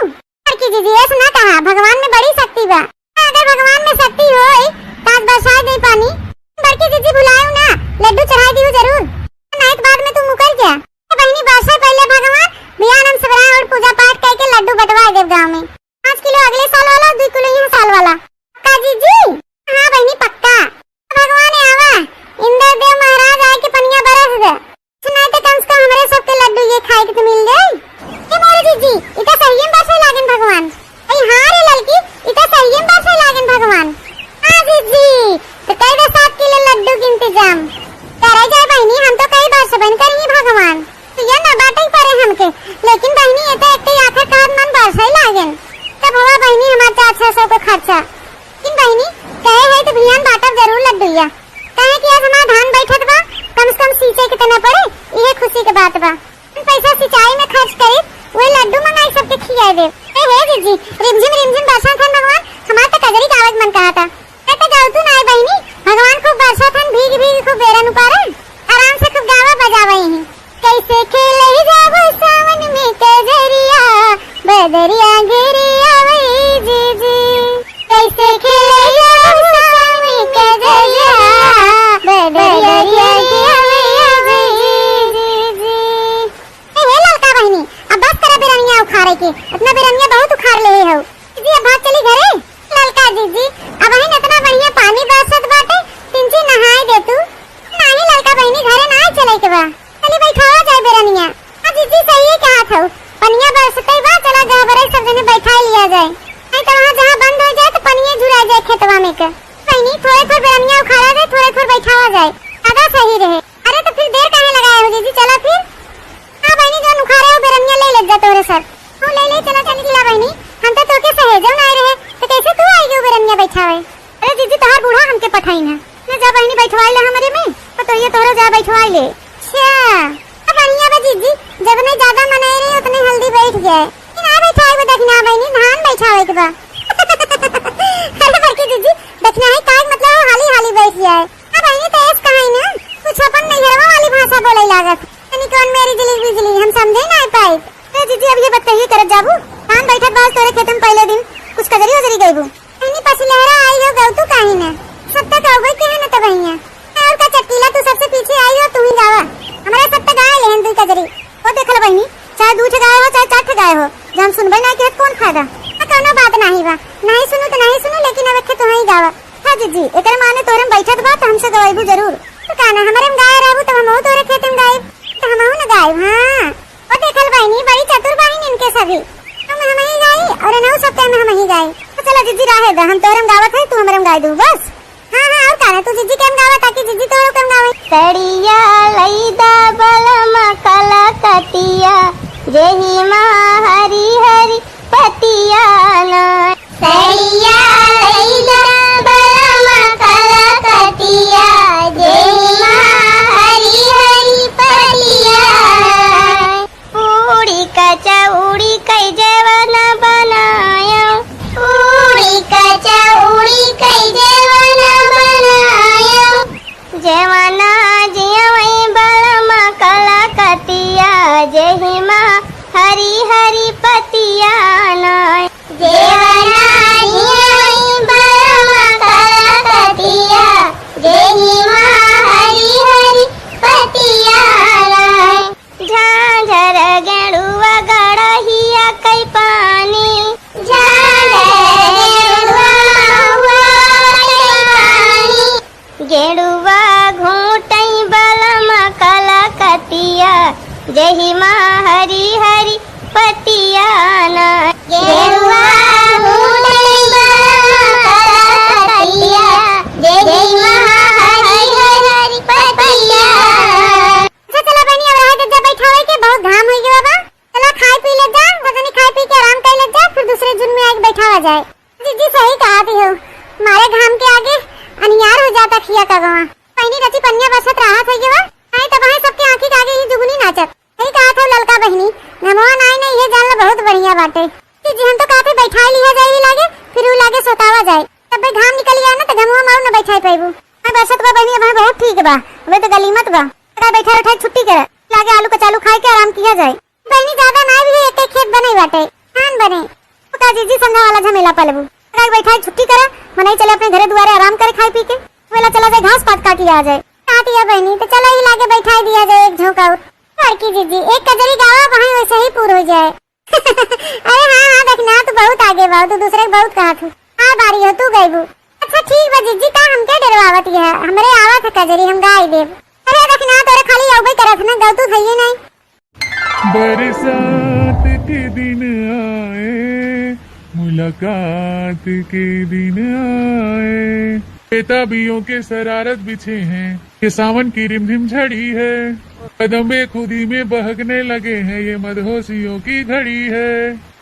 की जीजी ऐसा ना कहा भगवान में बड़ी शक्ति बा अगर भगवान में शक्ति होए तो आज बरसाए दे पानी बड़की जीजी भुलायो ना लड्डू चढ़ाई दियो जरूर ना एक बाद में तू मुकर गया बहनी बरसा पहले भगवान बियान हम सबरा और पूजा पाठ करके लड्डू बंटवाए देव गांव में 5 किलो अगले साल वाला 2 किलो यहां साल वाला का जीजी हां बहनी पक्का भगवान आवा इंद्र देव महाराज आए के पनिया बरस दे सुनाई तो कम से कम हमारे सबके लड्डू ये खाए के तो मिल जाए ए मोरे जीजी इता सही में बरसे लागन भगवान ए हां रे लड़की इता सही में बरसे लागन भगवान हां जीजी तो कई दे 7 किलो लड्डू के इंतजाम करे जाए बहनी हम तो कई बरस बन करेंगे भगवान तो ये ना बाटे पड़े हमके लेकिन बहनी ये तो एक आखिर का मन बरसे लागन तब हुआ बहनी हमारा 400 को खर्चा इन बहनी कहे है तो भियान बाटब जरूर लड्डूया कहे कि आज हमारा धान बैठत बा कम से कम सींचे के तना पड़े ये खुशी के बात बा पैसा सिंचाई में खर्च करे वो लड्डू मंगाई सबके खियाए दे ए हे जीजी रिमझिम बरसात है भगवान हमारा तो कजरी का आवाज मन कहा था कहते गाओ तू ना बहनी भगवान खूब बरसात है भीग खूब बेरन उपारे आराम से खूब गावा बजावे हैं कैसे खेले जाबो सावन में कजरिया बदरिया गिरिया वही जीजी कैसे खेले जाबो सावन में कजरिया बदरिया गिरिया वही जीजी ए हे ललका बहनी अब बस करा बिरनिया उखाड़े के अपना बिरनिया बहुत उखाड़ ले हो जी अब भाग चली घरे ललका जीजी अब है इतना बढ़िया पानी बरसत बाटे तिनची नहाए दे तू नाही ललका बहनी घरे ना चले के बा चली बैठावा जाए बिरनिया हां जीजी सही है कहा था पनिया बरसते बा चला जा बरे सब जने बैठा लिया जाए नहीं तो वहां जहां बंद हो जाए तो पनिया झुरा जाए खेतवा में के बहनी थोड़े थोड़े बिरनिया उखाड़ा दे थोड़े थोड़े बैठावा जाए ज्यादा सही रहे अरे तो फिर देर काहे लगाए हो जीजी चला फिर हां बहनी जो उखाड़े हो बिरनिया ले जा तोरे सर ले चला चली बहनी हम तो तोके बहनिया बैठावे। अरे जीजी तोहार बूढ़ा हमके पठाई ना जा बहनी बैठवाई ले हमारे में तो ये तोहरा जा बैठवाई ले। अच्छा अब बहनिया बा जीजी जब नहीं ज्यादा मनाई रही उतने हल्दी बैठ जाए ना बैठाई बा देखना बहनी धान बैठावे के बा। अरे बड़की जीजी देखना है काज मतलब हाली हाली बैठ जाए। अब बहनी तो ऐस कहाई ना कुछ अपन नहीं हरवा वाली भाषा बोले लागत यानी कौन मेरी दिली बिजली हम समझे ना पाई। ए जीजी अब ये बताइए करत जाबू धान बैठत बास तोरे खेत में पहले दिन कुछ कजरी उजरी गईबू बहनी पास लहरा आई हो गऊ तू काहे ना सब तक हो गई के है ना तो भैया और का चटकीला तू सबसे पीछे आई हो तू ही गावा हमारा सब तक गाय लेहन दुई कजरी ओ देखल बहनी चाहे दूठ गाय हो चाहे चाठ गाय हो जब सुनबे ना के कौन फायदा कोनो बात नहीं बा नहीं सुनो तो नहीं सुनो लेकिन अब के तू ही गावा। हां जीजी एकर माने तोरम बैठत बा त हमसे गवाईबू जरूर तो काना हमरे में गाय रहबू तो हमहू तोरे खेत में गाय तो हमहू ना गाय। हां ओ देखल बहनी बड़ी चतुर बहनी इनके सभी हम ही गाई और नौ सब टाइम हम ही गाई तो चलो जीजी रहे दा हम तोरम गावत है तू हमरम गाय दू बस। हां हां और काना तू जीजी केम गावा ताकि जीजी तोरो केम गावे। तड़िया लईदा बलमा कला कतिया जेही माँ हरी हरी पतिया ना तड़िया लईदा बलमा कला कतिया जेही माँ हरी हरी पतिया पूरी कचौड़ी कई जवन बनाया पूरी कचौड़ी कई जवन बनाया जवना जियवई बलमा कला कतिया जेही माँ हरी हरी पतिया ना जवना जियवई बलमा कला कतिया जेही माँ हरी हरी पतिया ना झांझर गेड़ुआ गड़हिया कई पानी झांझर गेड़ुआ कई पानी गेड़ुआ घूटई बलमा कला कतिया जेही माँ हरी हरी पतिया ना गेड़ुआ घूटई बलमा कला कतिया जेही माँ हरी हरी पतिया। अच्छा चला बहनी अब रहे जब बैठावे के बहुत घाम होई गया बा चला खाए पी ले जा वजनी खाए पी के आराम कर ले जा फिर दूसरे जुन में आके बैठावा जाए। जीजी सही कहा थी हो मारे घाम के आगे अनियार हो जाता खिया का गवा पहनी रची पन्या बसत रहा था ये आई तब है सबके आंखी के आगे ही जुगनी नाचत सही कहा था ललका बहनी घमवा नाई नहीं ये जानला बहुत बढ़िया बाटे। जीजी हम तो काफी बैठाई लिया जाए लागे फिर उ लागे सोतावा जाए तब भाई घाम निकल गया ना तो घमवा मारू ना बैठाई पाइबू मैं बसत बा बहनी अब बहुत ठीक बा अबे तो गलीमत बा बैठा बैठा छुट्टी करे लागे आलू कचालू खाए के आराम किया जाए। बहनी ज्यादा ना भी एक एक खेत बने बाटे धान बने का जीजी संगा वाला झमेला पलबू बैठा छुट्टी करे मनाई चले अपने घरे दुआरे आराम करे खाए पी के वेला चला जाए घास पात काटी आ जाए काटिया बहनी तो चलो ही लागे बैठा दिया जाए एक झोंका और लड़की जीजी एक कजरी गावा वहां वैसे ही पूर हो जाए। अरे हां हां देखना तू बहुत आगे बा तू दूसरे के बहुत कहा तू हां बारी हो तू गईबू। अच्छा ठीक बा जीजी का हम के डरवावत है हमरे आवत है कजरी हम गाय देव। अरे देखना तोरे खाली औबे करत ना गौ तू थइए नहीं। बरसात के दिन आए मुलाकात के दिन आए बेताबियों के शरारत बिछे हैं ये सावन की रिमझिम झड़ी है कदमे खुदी में बहकने लगे हैं ये मदहोशियों की घड़ी है।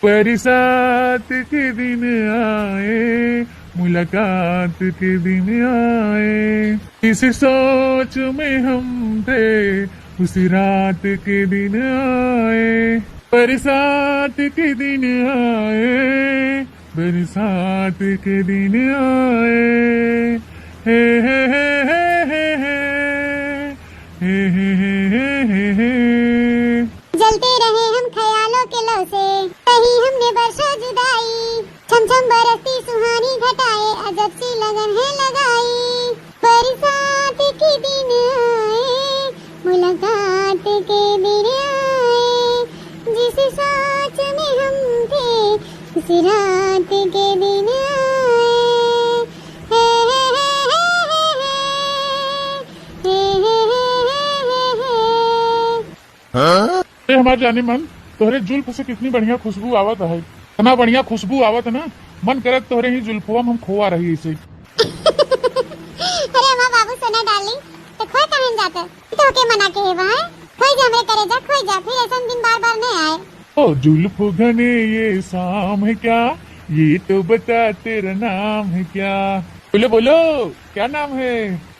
बरसात के दिन आए मुलाकात के दिन आए इस सोच में हम थे उसी रात के दिन आए बरसात के दिन आए बरसात के दिन आए हे हे हे हे हे हे हे हे जलते रहे हम ख्यालों के लौ से कहीं हमने बरसा जुदाई छम छम बरसती सुहानी घटाए अजब सी लगन है लगाई बरसात के दिन आए मुलाकात के दिन आए जिस सोच में हम थे उस रात के दिन आए हे हे हे हमारे जाने मन तोहरे जुल्फ से कितनी बढ़िया खुशबू आवत है इतना बढ़िया खुशबू आवत ना मन करत तोहरे ही जुल्फवा में हम खोआ रही इसे। अरे मां बाबू सोना डार्लिंग तो खोए कहां जाता तो के मना के है वहां खोई जा हमरे करे जा खोई जा फिर ऐसा दिन बार बार नहीं आए। ओ जुल्फ घने ये शाम है क्या ये तो बता तेरा नाम है क्या? बोलो बोलो, क्या नाम है?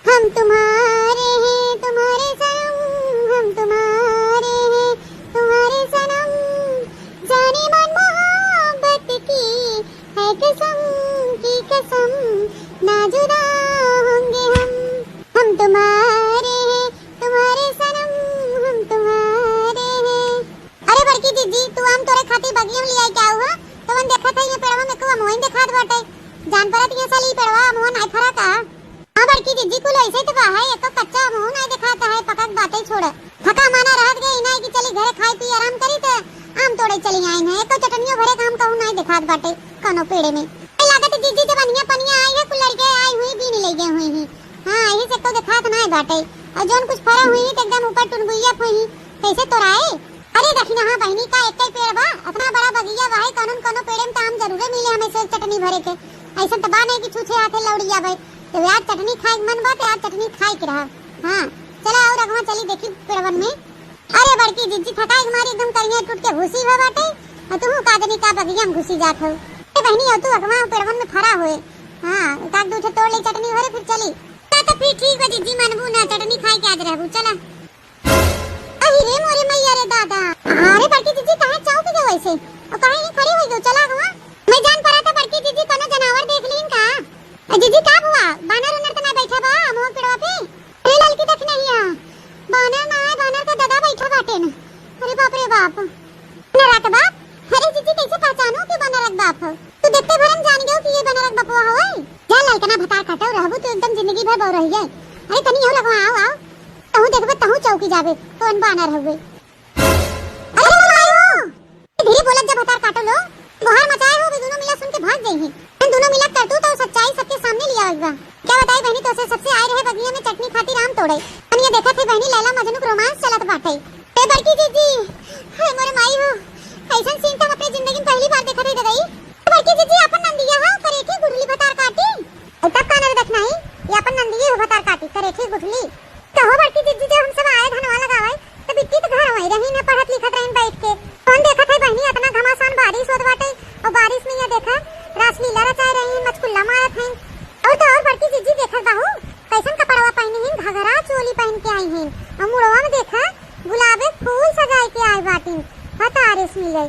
हम तुम्हारे हैं तुम्हारे सनम, हम तुम्हारे हैं तुम्हारे सनम, जाने मन मोहब्बत की है कसम की कसम, ना जुदा होंगे हम तुम्हारे हैं तुम्हारे सनम, हम तुम्हारे हैं। अरे बड़की दीदी तू हम तोरे खातिर बगिया में लिया क्या हुआ? तो मन देखा था ये पेड़वा में को मोइन दिखात बाटे, जान परत ये साली पेड़वा मोह नहीं फरा का। हां बड़की दीदी कुल ऐसे तो बा है, एको कच्चा मोह नहीं दिखाता है, पकक बातें छोड़ थका माना रहत गई ना कि चली घरे खाई पी आराम करी त आम तोड़े चली आई है, एको चटनियो भरे काम कहूं नहीं दिखात बाटे कोनो पेड़े में। ए लागत दीदी जब अनिया पनिया आई है कुल लड़के आई हुई भी नहीं ले गए हुई है। हां यही से तो दिखात नहीं बाटे, और जोन कुछ फरा हुई तो एकदम ऊपर टुनगुइया हुई कैसे तोड़ाए। अरे देखना हां बहनी का एक ही पेड़ बा, इतना बड़ा बगिया बा है, कोनो पेड़ में तो हम जरूर मिले हमें से चटनी भरे के, ऐसा तो बा नहीं कि छूछे हाथे लौड़िया भाई। तो यार चटनी खाए मन बात यार चटनी खाए के रहा। हां चला और अगवा चली देखी पेड़वन में। अरे बड़की दीदी थकाई मारी एकदम करिया टूट के घुसी हो बाटे, और तू कादनी का बगिया में घुसी जात हो। ए बहनी हो तू अगवा पेड़वन में फरा होए। हां एक आध दूठे तोड़ ले चटनी भरे फिर चली तो फिर ठीक है दीदी मनबू ना चटनी खाए के आज रहबू चला। अरे मोरे मैया रे दादा, अरे बड़की दीदी कहां चाव के गए वैसे और कहां ही खड़ी हो गई? चला अगवा मैं जान पड़ा था बड़की दीदी कोनो जानवर देख लीन का। दीदी का हुआ? बानर उनर तो ना बैठा बा मोह पेड़वा पे? अरे लड़की देख नहीं है बानर ना है, बानर का दादा बैठा बाटे ना। अरे बाप रे बाप, बनर का बाप? अरे दीदी कैसे पहचानो कि बनर का बाप हो? तू देखते भरम जान गयो कि ये बनर का बाप होए? जा लड़कना भतार काटो रहबू तो एकदम जिंदगी भर बौ रही है। अरे तनी हो लगवा आओ आओ तहु देखबे तहु चौकी जाबे कौन बानर होवे। अरे मायो धीरे बोलत जा भतार काटो लो बाहर मचाए हो, दोनों मिला सुन के भाग गई है। हम दोनों मिला करतू तो सच्चाई सबके सामने लिया होगा। क्या बताई बहनी तो से सबसे आए रहे बगिया में चटनी खातिर आम तोड़े, हम ये देखा थे बहनी लैला मजनू का रोमांस चलत बाटे। ए बड़की दीदी हाय मोरे माई हो, ऐसा सीन तो अपनी जिंदगी में पहली बार देखा थे गई। बड़की दीदी अपन नंदिया हां करेठी गुठली भतार काटी, तब कानर देखना ही ये अपन नंदिया हो भतार काटी करेठी गुठली। कहो बड़की दीदी जब हम सब आए धनवा लगावे तो बिट्टी तो घर वही रही ना पढ़त लिखत रहीन बैठ के। कौन देखा थे बहनी इतना घमासान बारिश होत बाटे, और बारिश में ये देखा रासलीला रचाए रही मचकुल्ला मारत हैं। और बड़की दीदी देखत बाहू कैसन कपड़वा पहनी हैं, घघरा चोली पहन के आई हैं, और मुड़वा में देखा गुलाबे फूल सजाए के आई बाटिन हतारिस मिले।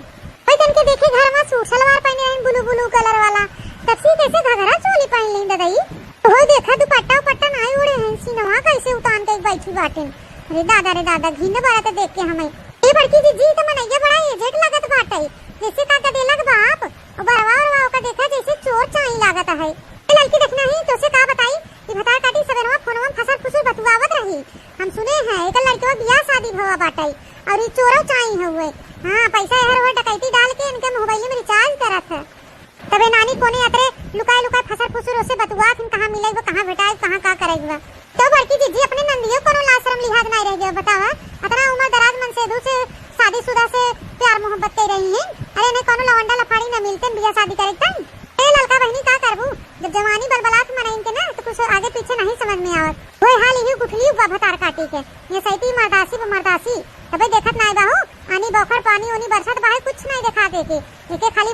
भाई तन के देखे घर में सूट सलवार पहने हैं ब्लू ब्लू कलर वाला, तबसी कैसे घघरा चोली पहन ली दादाई। वो देखा दुपट्टा उपट्टा नहीं उड़े हैं, सीनवा कैसे उतान के बैठी बाटिन। अरे दादा घिन बारा तो देख के हमें। ए बड़की दीदी तो मनैया बड़ा एजेंट लागत बाटे, जैसे का गदेलक बाप और बरवा का देखा जैसे चोर चाई लागत है। लड़की देखना ही तो से का बताई कि भतार काटी सबरवा फोनवा फसर फुसर बतुआवत रही। हम सुने हैं एक लड़के बियाह शादी भवा बाटे और ये चोरो चाई हुए। हां पैसा हर हो डकैती डाल के इनके मोबाइल में रिचार्ज करत है, तबे नानी कोने अतरे लुकाए फसर फुसर से बतुआ फिर कहां मिले वो कहां भेटाए कहां का करेगा। तो बड़की दीदी अपने नंदियों कोनो लाशरम लिहाज नहीं रह गया बतावा, इतना उम्र दराज मन से दू से शादीशुदा से प्यार मोहब्बत कर रही हैं। अरे ने कोनो लवंडा लफाड़ी न मिलते बियाह शादी करे तन। ए लड़का बहनी का करबू जब जवानी बलबलात मनाइन के ना तो कुछ आगे पीछे नहीं समझ में आवत। ओए हाल ही गुठली बा भतार काटी के ये सैती मर्दासी तबे देखत नहीं बाहू आनी बौखर पानी ओनी बरसात बाहे कुछ नहीं देखा देके एके खाली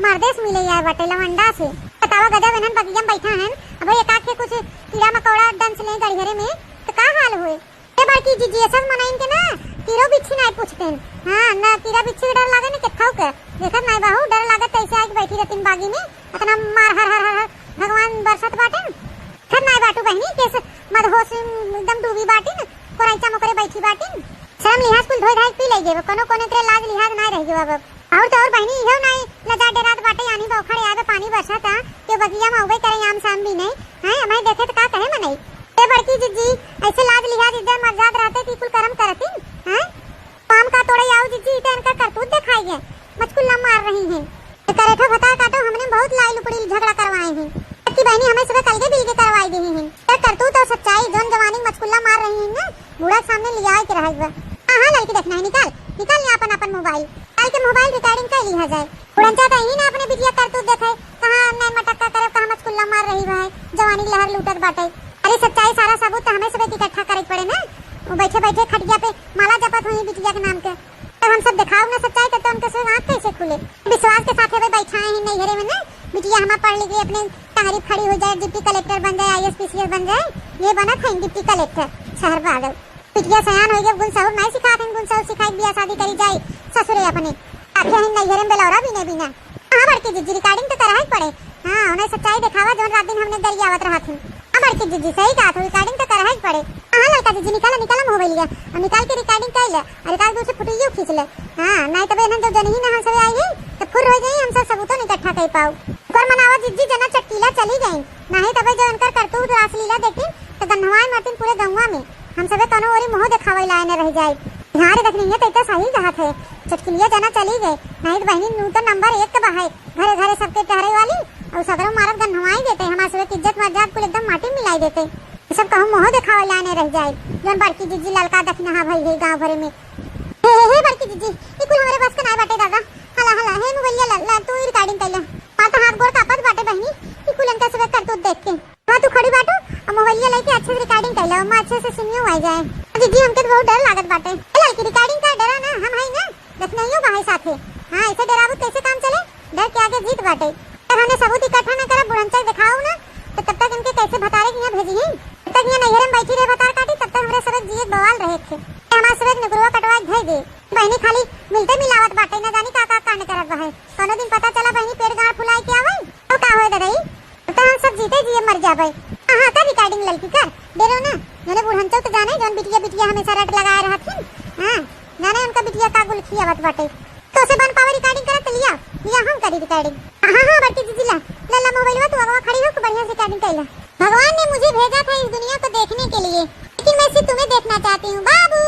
मर्देस मिले यार बटे लवंडा से। बतावा गधा बनन बगिया में बैठा हैं, अब एक आंख के कुछ कीड़ा मकोड़ा डंस ले गड़घरे में तो का हाल होए। ए बड़की जीजी सब मनाइन के ना कीड़ो बिच्छी नहीं पूछते। हां ना कीड़ा बिच्छी डर लागे ने केथाऊ के देखत नहीं बाहू डर लागत ऐसे आके बैठी रहतीन बागी में इतना मार हर भगवान बरसात बाटे खर नहीं बाटू बहनी कैसे मदहोश एकदम डूबी बाटिन कोराइचा मकरे बैठी बाटिन। शर्म लिहाज कुल धोई धाई पी ले जेब कोनो कोने तेरे लाज लिहाज नहीं रह जेब। और तो और बहनी इहो नहीं लजा डरात बाटे यानी बौखड़े आवे पानी बरसाता के बगिया में उबे करे आम शाम भी नहीं है हमें देखे तो का कहे मनई। ए बड़की जीजी ऐसे लाज लिहाज इधर मर्जाद रहते कि कुल कर्म करतीन हैं काम का तोड़े आओ जीजी इधर इनका करतूत दिखाइए मचकुल्ला मार रही हैं। करेठो भता काटो हमने बहुत लाई लुपड़ी झगड़ा करवाए हैं कि बहनी हमें सुबह कल के बिल के करवाई दी हैं। क्या करतूत और सच्चाई जोन जवानी मचकुल्ला मार रही हैं ना बूढ़ा सामने लिया के रहेगा। हां लड़की देखना है निकाल ले अपन मोबाइल कल के मोबाइल रिकॉर्डिंग कर लिया जाए। उड़न चाहता ही ना अपने बिटिया करतूत देखे कहां नैन मटक्का करे कहां मचकुल्ला मार रही है जवानी लहर लूटत बाटे। अरे सच्चाई सारा सबूत तो हमें सब इकट्ठा करे पड़े ना, वो बैठे बैठे खटिया पे माला जपत हुई बिटिया के नाम के तब हम सब दिखाओ ना सच्चाई तो उनके से आंख कैसे खुले। विश्वास के साथ बैठा है नहीं घरे में ना लेके अपने टांगरी खड़ी हो जाए, डिप्टी कलेक्टर बन जाए, आईएएस पीसीएस बन जाए। ये बना था डिप्टी कलेक्टर शहर बादल। पिटिया सयान हो गया, गुण साहब नहीं सिखाते, गुण साहब सिखाई बिया शादी करी जाए ससुरे अपने आखे हैं नैहरे में बेलौरा बिना बिना। हां बड़की जीजी रिकॉर्डिंग तो करा ही पड़े। हां उन्हें सच्चाई दिखावा जोन रात दिन हमने दरियावत रहा थी। हां बड़की जीजी सही कहा, तो रिकॉर्डिंग तो करा ही पड़े। हां लड़का जीजी निकाला हो गई लिया और निकाल के रिकॉर्डिंग कर ले और एक दूसरे फोटो खींच ले। हां नहीं तबे न जब जनही ना हम सब आई है तो फुर हो जाई, हम सब सबूतों इकट्ठा कर पाऊ। कर मनावा जीजी जना चटकीला चली गई नहीं तबे जो उनका करतूत रासलीला देखी तो गन्हवाई मारतीन पूरे गंगा में। हम सबे कनो ओरी मोह दिखावे लाने रह जाए। ध्यान रखनी है तो सही कहा थे, चटकिलिया जना चली गई नहीं तो बहनी नू तो नंबर 1 के बहाए घरे घरे सबके टहरे वाली और सगरों मारत गन्हवाई देते, हमारे सबे की इज्जत मर्यादा को एकदम माटी मिलाई देते। सब कहूं मोह दिखावे लाने रह जाए। जोन बड़की जीजी ललका दखना हा भई है गांव भरे में। हे बड़की जीजी ई कुल हमरे बस के नहीं बाटे दादा। हला हला हे मोबाइल ला तू रिकॉर्डिंग कर ले। पाता हाथ गोड़ कापत बाटे बहनी ई कुल इनका सब करतूत देख के। हां तू खड़ी बाटो और मोबाइल लेके अच्छे से रिकॉर्डिंग कर ले, हम अच्छे से सुनियो आ जाए। जीजी हमके तो बहुत डर लागत बाटे। लड़की रिकॉर्डिंग का डरा ना हम है ना देखनइयो बाहे साथे। हां ऐसे डराबू कैसे काम चले, डर के आगे जीत बाटे। अगर हमने सबूत इकट्ठा ना करा बुढ़ंचक दिखाओ ना तो तब तक इनके कैसे भतारे के यहां भेजी हैं। तब तक यहां नैहरे में बैठी रहे भतार काटी, तब तक हमरे सब जीत बवाल रहे थे। हमारे सब नगरवा कटवा भेज दे। बहनी खाली मिलते मिलावत बाटे ना जानी का कांड करत बा है। कोनो दिन पता चला बहनी पेड़ गाड़ फुलाई के आवे तो का होए दरई तो हम सब जीते जी मर जाबे। हां का रिकॉर्डिंग लड़की कर देरो ना जने बुढ़ंचक तो जाने जोन बिटिया बिटिया हमेशा रट लगाए रहथिन। हां जाने उनका बिटिया का गुलखिया आवत बाटे तो से बन पावर रिकॉर्डिंग करत लिया हम करी रिकॉर्डिंग। हां बड़की जीजी ला मोबाइलवा तू अगवा खड़ी हो बढ़िया से रिकॉर्डिंग कर ले। भगवान ने मुझे भेजा था इस दुनिया को देखने के लिए, लेकिन मैं सिर्फ तुम्हें देखना चाहती हूँ बाबू।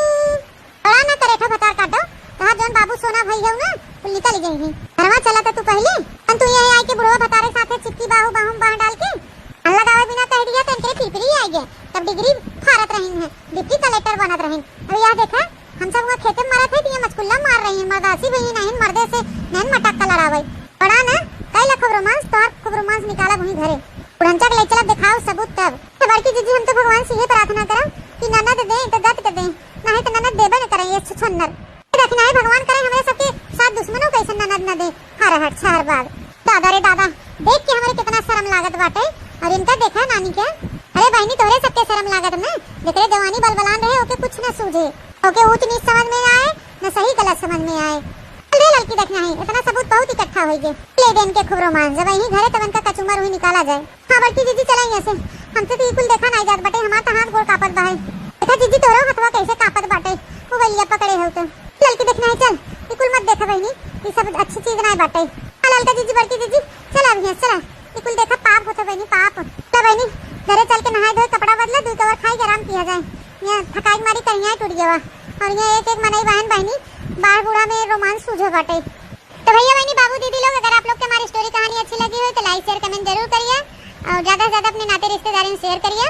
बड़ा ना करे था भतार काटो कहा जोन बाबू सोना भई है ना तो निकल गई है। घरवा चला था तू पहले और तू यही आई के बुढ़वा भतारे साथे चिपकी बाहू बाह डाल के अल्लाह गावे बिना कह दिया तो इनके पिपरी आई गए। तब डिग्री फारत रही है, डिप्टी कलेक्टर बनत रही। अब यह देखा हम सब वहां खेते में मरा थे दिया मचकुल्ला मार रही है, मर्दासी बही नहीं मर्दे से नैन मटक्का लड़ावे। बड़ा ना कई लख रोमांस तो खूब रोमांस निकाला वहीं घरे पुरंचक ले चला दिखाओ सबूत। तब तो बड़की जीजी हम तो भगवान से ये प्रार्थना करा कि ननद दे तो दत्त के दे नहीं तो ननद देबे न करे। ये छुछन्नर देखना है भगवान करे हमारे सबके साथ दुश्मनों कैसे ननद न दे। हर हट शहर बाद दादा रे दादा देख के हमारे कितना शर्म लागत बाटे। और इनका देखा नानी के अरे बहनी तोरे सबके शर्म लागत ना देख रे जवानी बलबलान रहे ओके कुछ न सूझे, ओके ऊंच नीच समझ में आए न सही गलत समझ में आए। अरे लड़की देखना है इतना सबूत बहुत इकट्ठा हो गए ले देन के खूब रोमांस जब यही घरे तब इनका कचुमर हुई निकाला जाए। हां बड़की जीजी चलाई ऐसे हमसे तो बिल्कुल देखा नहीं जात बाटे। हमारा हाथ गोड़ कापत बा है। देखा जीजी तोरो हथवा कैसे कापत बाटे वो गलिया पकड़े हो तो लड़की देखना है। चल बिल्कुल मत देखा बहनी ये सब अच्छी चीज नहीं बाटे। हां लड़का जीजी बड़की जीजी चल अब यहां चला बिल्कुल देखा पाप होता बहनी पाप। चल बहनी घरे चल के नहाए धोए कपड़ा बदला दूध कवर खाई के आराम किया जाए। यहां थकाई मारी कहिया टूट गया और यहां एक एक मनई बहन बहनी बार बूढ़ा में रोमांस सूझो बाटे। तो भैया बहनी बाबू दीदी लोग अगर आप लोग को हमारी स्टोरी कहानी अच्छी लगी हो तो लाइक शेयर कमेंट जरूर करिए और ज्यादा से ज्यादा अपने नाते रिश्तेदारों में शेयर करिए।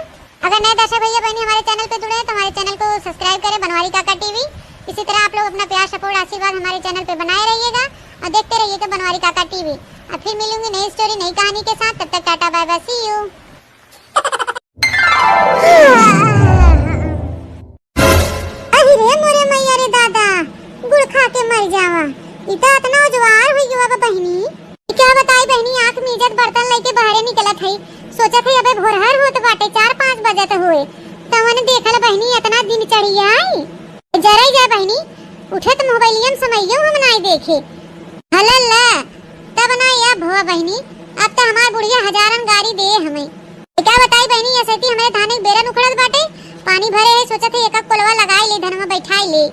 अगर नए दर्शक भैया बहनी हमारे चैनल पे जुड़े हैं तो हमारे चैनल को सब्सक्राइब करें बनवारी काका टीवी। इसी तरह आप लोग अपना प्यार सपोर्ट आशीर्वाद हमारे चैनल पे बनाए रहिएगा और देखते रहिएगा बनवारी काका टीवी। अब फिर मिलूंगी नई स्टोरी नई कहानी के साथ, तब तक tata bye bye see you. अरे मोरे मैया रे दादा गुड़ खा के मर जावा इतना इतना जवार हुई गवा बहनी। क्या बताई बहनी आंख में इज्जत बर्तन लेके बाहर निकलत है। सोचा था अबे भोरहर होत बाटे 4-5 बजे तो हुए तवन देखल बहनी इतना दिन चढ़ी आई जरा जा बहनी उठे तो मोबाइलियम समइयो हम नहीं देखे हल्ला तब ना या भवा बहनी। अब तो हमार बुढ़िया हजारन गाड़ी दे हमें। क्या बताई बहनी ऐसे थी हमारे धाने बेरन उखड़त बाटे पानी भरे है। सोचा थे एक कोलवा लगाई ले धनवा बैठाई ले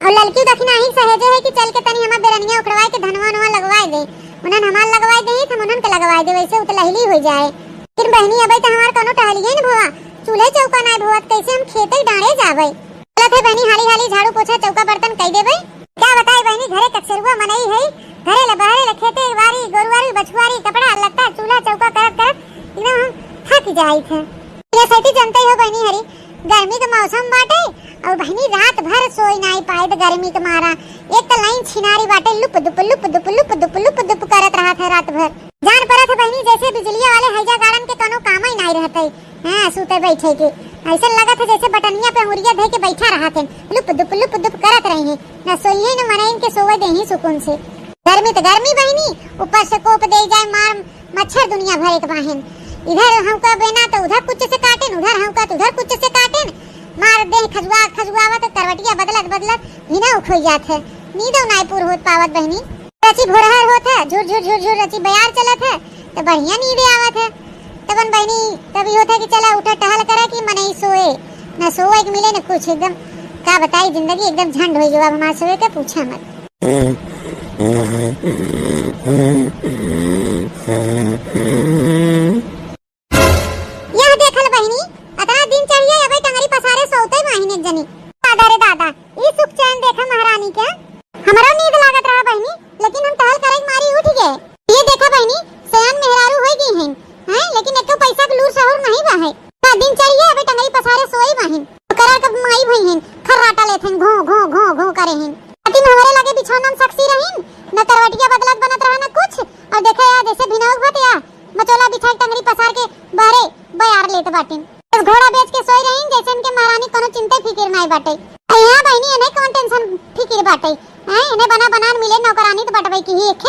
और लड़की दखना ही सहेजे है कि चल के तनी हमार बेरनिया उखड़वाए के धनवा नवा लगवाए दे उन्हन हमार लगवाए दे हम उन्हन के लगवाए दे वैसे उतलहली हो जाए। फिर बहनी अबे तो हमार कोनो टहलिए न भवा चूल्हे चौका नहीं भवत कैसे हम खेते डांडे जावे। चलत है बहनी हाली हाली झाड़ू पोछा चौका बर्तन कई देबे। क्या बताई बहनी घरे कचरुआ मनई है घरे ले बहरे ले खेते वारी गोरुवारी बछुआरी कपड़ा लत्ता चूल्हा चौका करत करत एकदम हम थक जाई थे। ये सही जानते हो बहनी हरी गर्मी का मौसम बाटे और बहनी रात भर सोई नहीं पाए तो गर्मी के मारा एक तो लाइन छिनारी बाटे लुप दुप करत रहा था रात भर। जान पड़ा था बहनी जैसे बिजलिया वाले हैजा गाड़न के कोनो काम ही नहीं रहते। हां सूते बैठे के ऐसा लगा था जैसे बटनिया पे हुरिया धे के बैठा रहा थे लुप दुप करत रही है न सोइए न मनाइन के सोवे दे ही सुकून से। गर्मी तो गर्मी बहनी ऊपर से कोप दे जाए मच्छर दुनिया भर एक बाहन, इधर हमका बेना तो उधर कुछ से काटेन, उधर हमका तो उधर कुछ से काटेन, मार दे खजुआवा तो करवटिया बदलत बदलत हिना उखोई जात है, नींदो नाय पूर होत पावत बहनी। रची भोरहर होत है, झुर झुर झुर झुर रची बयार चलत है तो बढ़िया नींद आवत है। तबन बहनी तभी होता है कि चला उठा टहल करा कि मनई सोए न सोए के मिले न कुछ, एकदम का बताई जिंदगी एकदम झंड हो गई। अब हमारे सोए के पूछा मत। यह देखल बहनी अतना दिन चाहिए अबे टंगरी पसारे सोते माहिने जनी। दादा रे दादा ई सुख चैन देखा महारानी के हमारा नींद लागत रहा बहनी, लेकिन हम टहल करे मारी उठ गए। ये देखा बहनी सयान मेहरारू हो गई हैं, हैं लेकिन एको पैसा के लूर शहर नहीं बा है। का दिन चाहिए अबे टंगरी पसारे सोई बाहिन करा कब माई भई हैं खर्राटा लेथन घो घो घो घो करे हैं। अति में हमारे लगे बिछौना में सक्सी रहीन न करवटिया बदलत बनत रहा न कुछ, और देखे यार जैसे भिनौक भतिया मचोला बिछा टंगरी पसार के बारे बयार लेत बाटिन। इस घोड़ा बेच के सोई रहीन जैसे इनके महारानी कोनो चिंता फिकिर नहीं बाटे। यहाँ बहनी इन्हें कौन टेंशन फिकिर बाटे, हैं इन्हें बना बनान मिले नौकरानी तो बटवाई की ही एक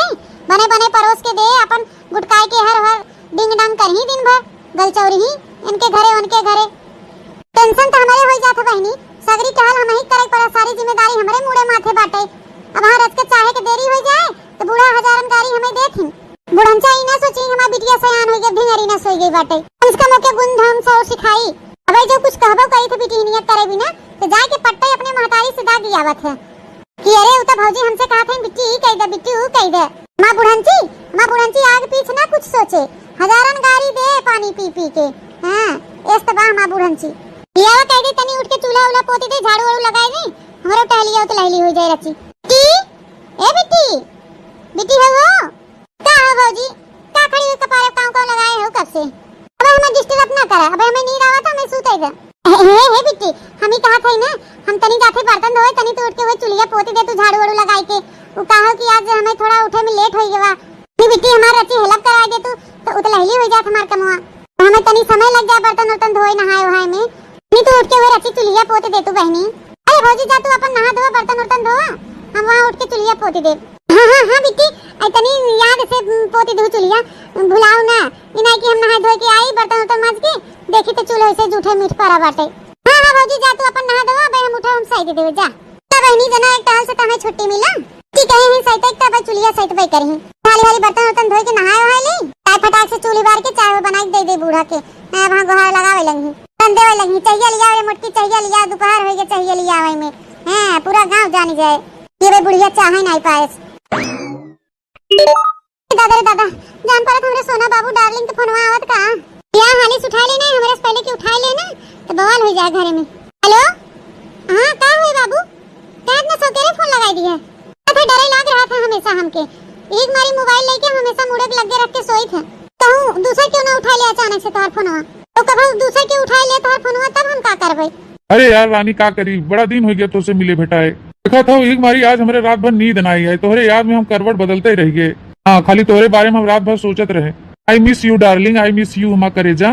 बने बने परोस के दे अपन गुटकाई के हर हर डिंग डंग कर ही दिन भर गलचौरी ही इनके घरे उनके घरे। टेंशन तो हमारे हो जात बहनी, सगरी टहल हम ही करे पर सारी जिम्मेदारी हमारे मुड़े माथे बाटे। अब हाँ रच के चाहे के देरी हो जाए तो बूढ़ा हजारन गाड़ी हमें देथिन। बुढ़नचा ही ना सोची हमार बिटिया सयान हो गई भिंगरी ना सोई गई बाटे, उसका मोके गुण धर्म सब सिखाई। अब जो कुछ कहबो करी थे बिटी नियत करे बिना तो जाए के पट्टे अपने महतारी से दागी आवत है कि अरे उता भौजी हमसे कहा थे बिट्टी ही कह दे बिट्टी ऊ कह दे। मां बुढ़नची आगे पीछे ना कुछ सोचे, हजारन गाड़ी दे पानी पी पी के। हां एस तो बा मां बुढ़नची ये कह दे तनी उठ के चूल्हा उला पोती दे झाड़ू वाड़ू लगाई दे हमरो टहलिया तो लहली हो जाए रची। बिट्टी ए बिट्टी हो का हो भौजी का खड़ी हो कपारे काऊ लगाए हो कब से? अब हमें डिस्टर्ब ना करा, अब हमें नींद आवत हमें सूते दे। हे बिट्टी हम ही कहा थे ना हम तनी जाते बर्तन धोए तनी तो उठ के वो चुलिया पोती दे तू झाड़ू वाड़ू लगाई के। वो कहा कि आज हमें थोड़ा उठे में लेट हो गया बिट्टी हमार रची हेल्प करा दे तू तो उतलहली हो जात हमार कमवा, हमें तनी समय लग जाए बर्तन वर्तन धोए नहाए वहाए में। नहीं तो उठ के वो रची चुलिया पोती दे तू बहनी। अरे भौजी जा तू अपन नहा धोआ बर्तन वर्तन धोआ हम वहां उठ के चुलिया पोती दे। हां बिट्टी तनी याद से पोती दो चुलिया भुलाओ ना इना कि हम नहा धोए के आई बर्तन वर्तन मांज के देखी तो चूल्हे से जूठे मीठ पड़ा बाटे। हां भौजी जा तू अपन नहा धोआ बे हम उठा हम सही दे देवे जा। तब बहनी जना एक टहल से तमे छुट्टी मिला की कहे हैं सही तक तब चुलिया सही बई करही खाली वाली बर्तन वर्तन धोए के नहाए वहाए ले चाय फटाक से चूल्ही बार के चाय बनाई दे दे बूढ़ा के वहां गोहार लगावे लगी तन देवे लगी चाहिए लिया रे मोटकी चाहिए लिया दोपहर हो गए चाहिए लिया वही में। हां पूरा गांव जानी जाए ये बे बुढ़िया चाहे नहीं पाए। दादा रे दादा जान परत हमरे सोना बाबू डार्लिंग के फोनवा आवत का या हाली से उठा लेना हमरे से पहले की उठा लेना तो बवाल हो जाए घरे में। हेलो हां का हुई बाबू कैद ना सोतेरे फोन लगाई दिया तो डरे लग रहा था हमेशा हमके एक मारी मोबाइल लेके हमेशा मुड़े के लगे रख के सोई थे कहूं दूसरे क्यों ना उठा ले अचानक से तोहर फोनवा तो कब दूसरे के उठा ले तोहर फोनवा तब हम का करबे। अरे यार रानी का करी बड़ा दिन हो गया तो से मिले भेटाए देखा था एक मारी आज हमारे रात भर नींद ना आई है तोहरे याद में हम करवट बदलते ही रह गए। हाँ खाली तोहरे बारे में हम रात भर सोचत रहे। I miss you darling I miss you हमा करे जा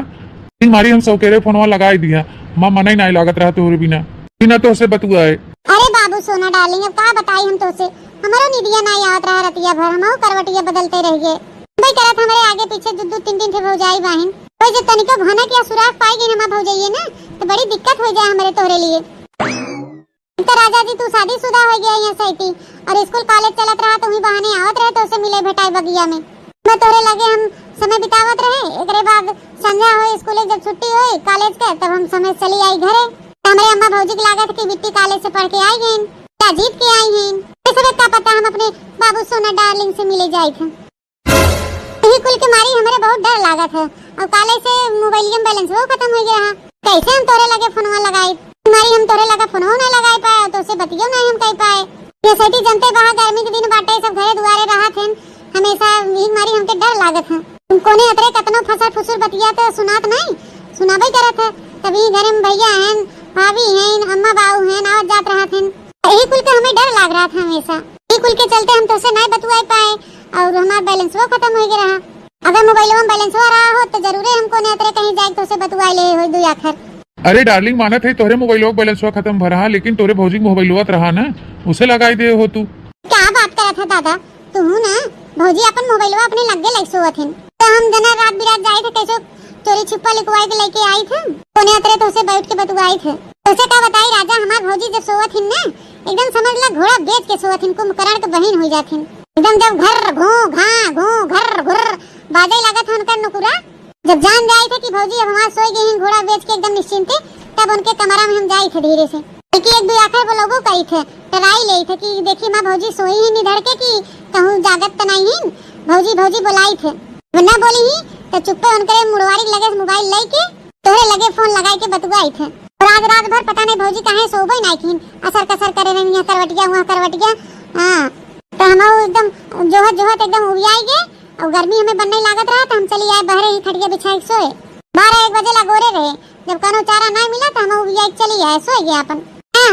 एक मारी हम सौकेरे फोनवा लगाई दिया मां मना ही नहीं लागत रहा तोहरे बिना बिना तो से बतुआ है। अरे बाबू सोना डार्लिंग अब का बताई हम तो से हमारा निदिया ना आवत रहा रतिया भर हम करवटिया बदलते रह गए भाई करत हमारे आगे पीछे दो तीन दिन थे भौजाई बाहिन कोई जो तनिका भनक या सुराग पाई गई हम भौजाइए ना तो बड़ी दिक्कत हो जाए हमारे तोहरे लिए। तो राजा जी तू शादीशुदा हो गया यहाँ सैती और स्कूल कॉलेज चलत रहा तो ही बहाने आवत रहे तो उसे मिले भेटाई बगिया में मैं तोरे लगे हम समय बितावत रहे एकरे बाद संध्या हो स्कूल जब छुट्टी हुई कॉलेज के तब हम समय चली आई घरे हमारे अम्मा भौजी की लागत की बिट्टी कॉलेज से पढ़ के आई हैं क्या जीत के आई हैं इसे का पता हम अपने बाबू सोना डार्लिंग से मिले जाए थे यही कुल के मारी हमारे बहुत डर लागत है और कॉलेज से मोबाइलियम बैलेंस वो खत्म हो गया कैसे हम तोरे लगे फोनवा लगाई हमारी हम तोरे लगा फोनवा नहीं लगाई पाए तो उसे बतियो नहीं हम कह पाए ये सैती जनते बाहर गर्मी के दिन बाटे सब घरे दुआरे रहा थे हमेशा यही मारी हमके डर लागत है कोने अतरे कतनो फसर फुसुर बतिया तो सुनात नहीं सुनाबे करत है तभी घरे में भैया हैं भाभी हैं अम्मा बाबू हैं आवत जात रहा थे यही कुल के हमें डर लग रहा था हमेशा यही कुल के चलते हम तो से नहीं बतुआई पाए और हमारा बैलेंस वो खत्म हो गया रहा अगर मोबाइल में बैलेंस हो रहा हो तो जरूर हमको ने अतरे कहीं जाए तो से बतुआई ले हो दो आखिर। अरे डार्लिंग मानत है तोरे मोबाइल बैलेंस हुआ खत्म भरा लेकिन तोरे भौजी मोबाइल रहा ना उसे लगाई दे हो तू क्या बात करा था दादा तू ना भौजी अपन मोबाइल अपने लगे लाइक सोवत हैं तो हम जना रात बिरात जाए थे कैसे चोरी छिपा लिखवाई के लेके आई थे कोने उतरे तो उसे बैठ के बतुआई थे उसे का बताई राजा हमार भौजी जब सोवत हिन ना एकदम समझ ला घोड़ा बेच के सोवत हिन कुंभकर्ण के बहन हो जाथिन एकदम जब घर घो घा घो घर घुर बाजे लागत है उनका नुकुरा जब जान जाए थे कि भौजी अब हमार सोई गई घोड़ा बेच के एकदम निश्चिंत तब उनके कमरा में हम जाए थे धीरे से क्योंकि एक दो आखिर वो लोगों कही थे टराई ले थे कि देखी माँ भौजी सोई ही निधड़ के कि कहूँ जागत त नहीं हिन भौजी भौजी बुलाई थे वरना बोली ही तो चुप्पे उनके मुड़वारी लगे मोबाइल लेके तोरे लगे फोन लगाई के बतुआई थे और आज रात भर पता नहीं भौजी कहाँ सोबई नहीं थीन असर कसर करे रही यहाँ करवटिया वहाँ करवटिया हाँ तो हम एकदम जोहत एकदम उबियाई गए और गर्मी हमें बनने लागत रहा तो हम चली आए बहरे ही खटिया बिछाई सोए 12-1 बजे लगोरे रहे जब कनो चारा नहीं मिला तो हम उबियाई चली आए सोए गए अपन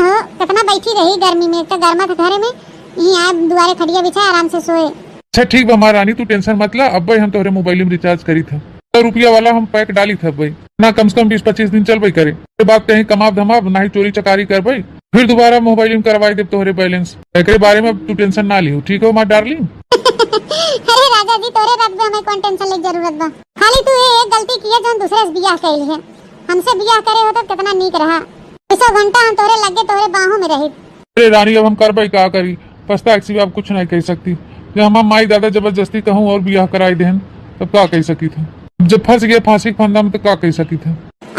हो कितना बैठी रही गर्मी में तो गर्मा था घरे में यहीं आए दुआरे खटिया बिछाए आराम से सोए। अच्छा ठीक बा हमारा रानी तू टेंशन मत ला अब भाई हम तोहरे मोबाइल में रिचार्ज करी था 100 रुपया वाला हम पैक डाली था भाई ना कम से कम 20-25 दिन चल भाई करे के बाद कहीं कमाब धमाब ना ही चोरी चकारी कर भाई फिर दोबारा मोबाइल में करवाई दे तोहरे बैलेंस एक बारे में तू टेंशन ना लियो ठीक हो माँ डार्लिंग। अरे राजा जी तोरे बात में हमें कौन टेंशन ले जरूरत बा खाली तू एक गलती किया जो दूसरे से बियाह कैली है हमसे बियाह करे हो तो कितना नीक रहा 200 घंटा हम तोरे लगे तोरे बाहों में रही। अरे रानी अब हम कर भाई क्या करी पछता एक आप कुछ नहीं कह सकती जब हम माई दादा जबरदस्ती कहूँ और बियाह कराई देन तब क्या कह सकी था जब फंस गए फांसी के फंदा में तो क्या कह सकी था।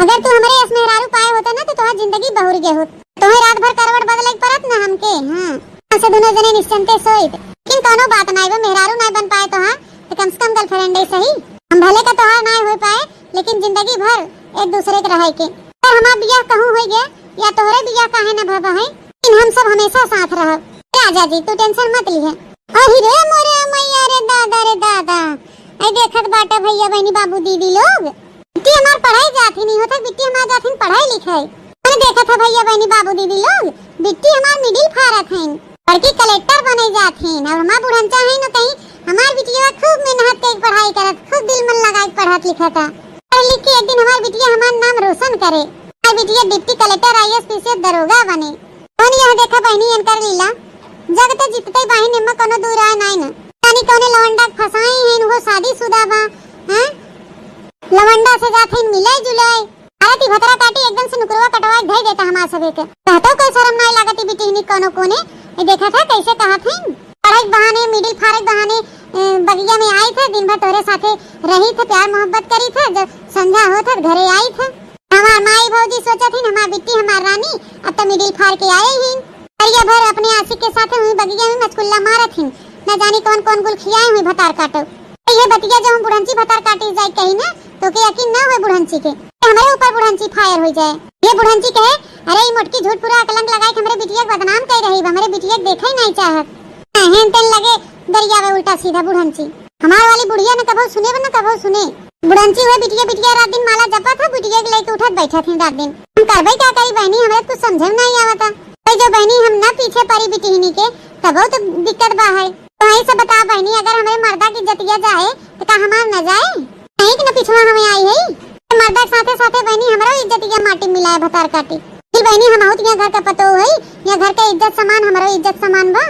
अगर तू हमारे इस मेहरारू पाए होता ना तो तुम्हारी जिंदगी बहुर गए होत तुम्हें रात भर करवट बदले परत ना हमके हाँ से दोनों जने निश्चिंते सोई लेकिन कोनो बात नहीं वो मेहरारू नहीं बन पाए तो हाँ तो कम से कम गर्लफ्रेंड सही हम भले का त्योहार नहीं हो पाए लेकिन जिंदगी भर एक दूसरे के रहे के तो हमारा बियाह कहूँ हो गया या तोहरे बियाह काहे न भवा है लेकिन हम सब हमेशा साथ रह राजा जी तू टेंशन मत ली है। अरे रे मोरे मैया रे दादा ऐ देखत बाटा भैया बहनी बाबू दीदी लोग बिट्टी हमार पढ़ाई जाती नहीं होता बिट्टी हमार जाती पढ़ाई लिखाई मैंने देखा था भैया बहनी बाबू दीदी लोग बिट्टी हमार मिडिल फारत है लड़की कलेक्टर बने जाती है और हमार बुढ़ंचा है न कहीं हमार बिटिया खूब मेहनत के पढ़ाई करत खूब दिल मन लगा के पढ़त लिखत पढ़ लिख के एक दिन हमार बिटिया हमार नाम रोशन करे हमार बिटिया डिप्टी कलेक्टर IAS PCS दरोगा बने कौन यह देखा बहनी इनकर लीला जग तो जीतते बहन में कोनो दूर आए नहीं न यानी कोने लवंडा फसाई हैं वो शादीशुदा बा हैं लवंडा से जाथे मिले जुले आरती भतरा काटी एकदम से नुकरवा कटवा धै देता हमार सबे के कहतो कोई शर्म नहीं लागती बिटिहनी कोनो कोने ये देखा था कैसे कहा थे पढ़ाई बहाने मिडिल फारक बहाने बगिया में आई थे दिन भर तोरे साथे रही थे प्यार मोहब्बत करी थे जब संध्या होत घरे आई थे हमार माई भौजी सोचा थी हमार बिट्टी हमार रानी अब तो मिडिल फार के आए ही परिया भर अपने आशिक के साथ हुई बगिया में मचकुल्ला मारत थी न जानी कौन कौन गुल खियाए हुई भतार काटो ये बतिया जो हम बुढ़ंची भतार काटी जाए कहीं ना तो के यकीन ना हो बुढ़ंची के हमारे ऊपर बुढ़ंची फायर हो जाए ये बुढ़ंची कहे अरे ये मोटकी झूठ पूरा कलंक लगाए कि हमारे बिटिया को बदनाम कर रही हमारे बिटिया देखे ही नहीं चाहत हेन तेन लगे दरिया में उल्टा सीधा बुढ़ंची हमारे वाली बुढ़िया न कभो सुने न कभो सुने बुढ़ंची हुए बिटिया बिटिया रात दिन माला जपा था बिटिया के लेके उठत बैठा थी रात दिन हम करबे क्या करी बहनी हमें कुछ समझे नहीं आवता जो बहनी हम ना पीछे पड़ी बिटिहनी के तब तो दिक्कत बा है तो ऐसे बता बहनी अगर हमें मर्दा की जतिया जाए तो का हमार न जाए नहीं कि न पिछवा हमें आई है मर्दा के साथे साथे बहनी हमारा इज्जतिया माटी मिलाए भतार काटी फिर बहनी हम आउत यहाँ घर का पतो है या घर का इज्जत सामान हमारा इज्जत सामान बा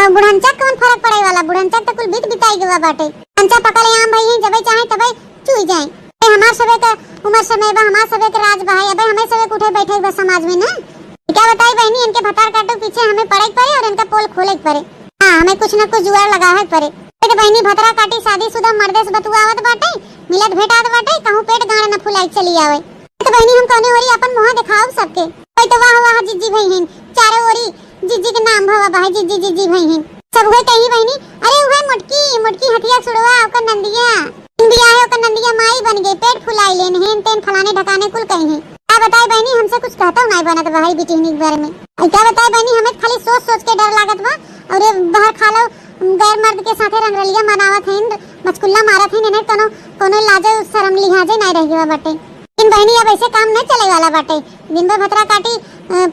और बुढ़ंचा कौन फर्क पड़े वाला बुढ़ंचा तो कुल बीत बिताई गवा बाटे अंचा पकड़े आम भाई हैं जब चाहे तब चुई जाए हमार सबे का उम्र समय बा हमार सबे के राज बा है अब हमें सबे उठे बैठे बा समाज में ना क्या बताई बहनी इनके भतार काटो पीछे हमें पड़े पड़े और इनका पोल खोले पड़े हाँ हमें कुछ न कुछ जुगाड़ लगावे पड़े तो बहनी भतरा काटी शादीशुदा मर्दे से बतुआवत बाटे मिलत भेटात बाटे कहूं पेट गाड़ न फुलाई चली आवे तो बहनी हम कहने ओरी अपन मुंह दिखाओ सबके कोई तो वाह वाह जिज्जी भाई हैं चारों ओरी जिज्जी के नाम भवा भाई जिज्जी जिज्जी भाई हैं सब हुए कहीं बहनी अरे हुए मुटकी मुटकी हथिया छुड़वा ओकर नंदिया बियाह है ओकर नंदिया माई बन गई पेट फुलाई लेन हेन तेन फलाने ढकाने कुल कहीं है क्या बताए बहनी हमसे कुछ कहता नहीं बनत भाई बिटिहनी के बारे में क्या बताए बहनी हमें खाली सोच सोच के डर लागत बा और ये बाहर खा लो गैर मर्द के साथे रंगरलिया मनावत हैं मचकुल्ला मारत हैं इन्हें कोनो कोनो लाजे शर्म लिहाजे नहीं रह गया बाटे लेकिन बहनी अब ऐसे काम नहीं चले वाला बाटे दिन भर भतरा काटी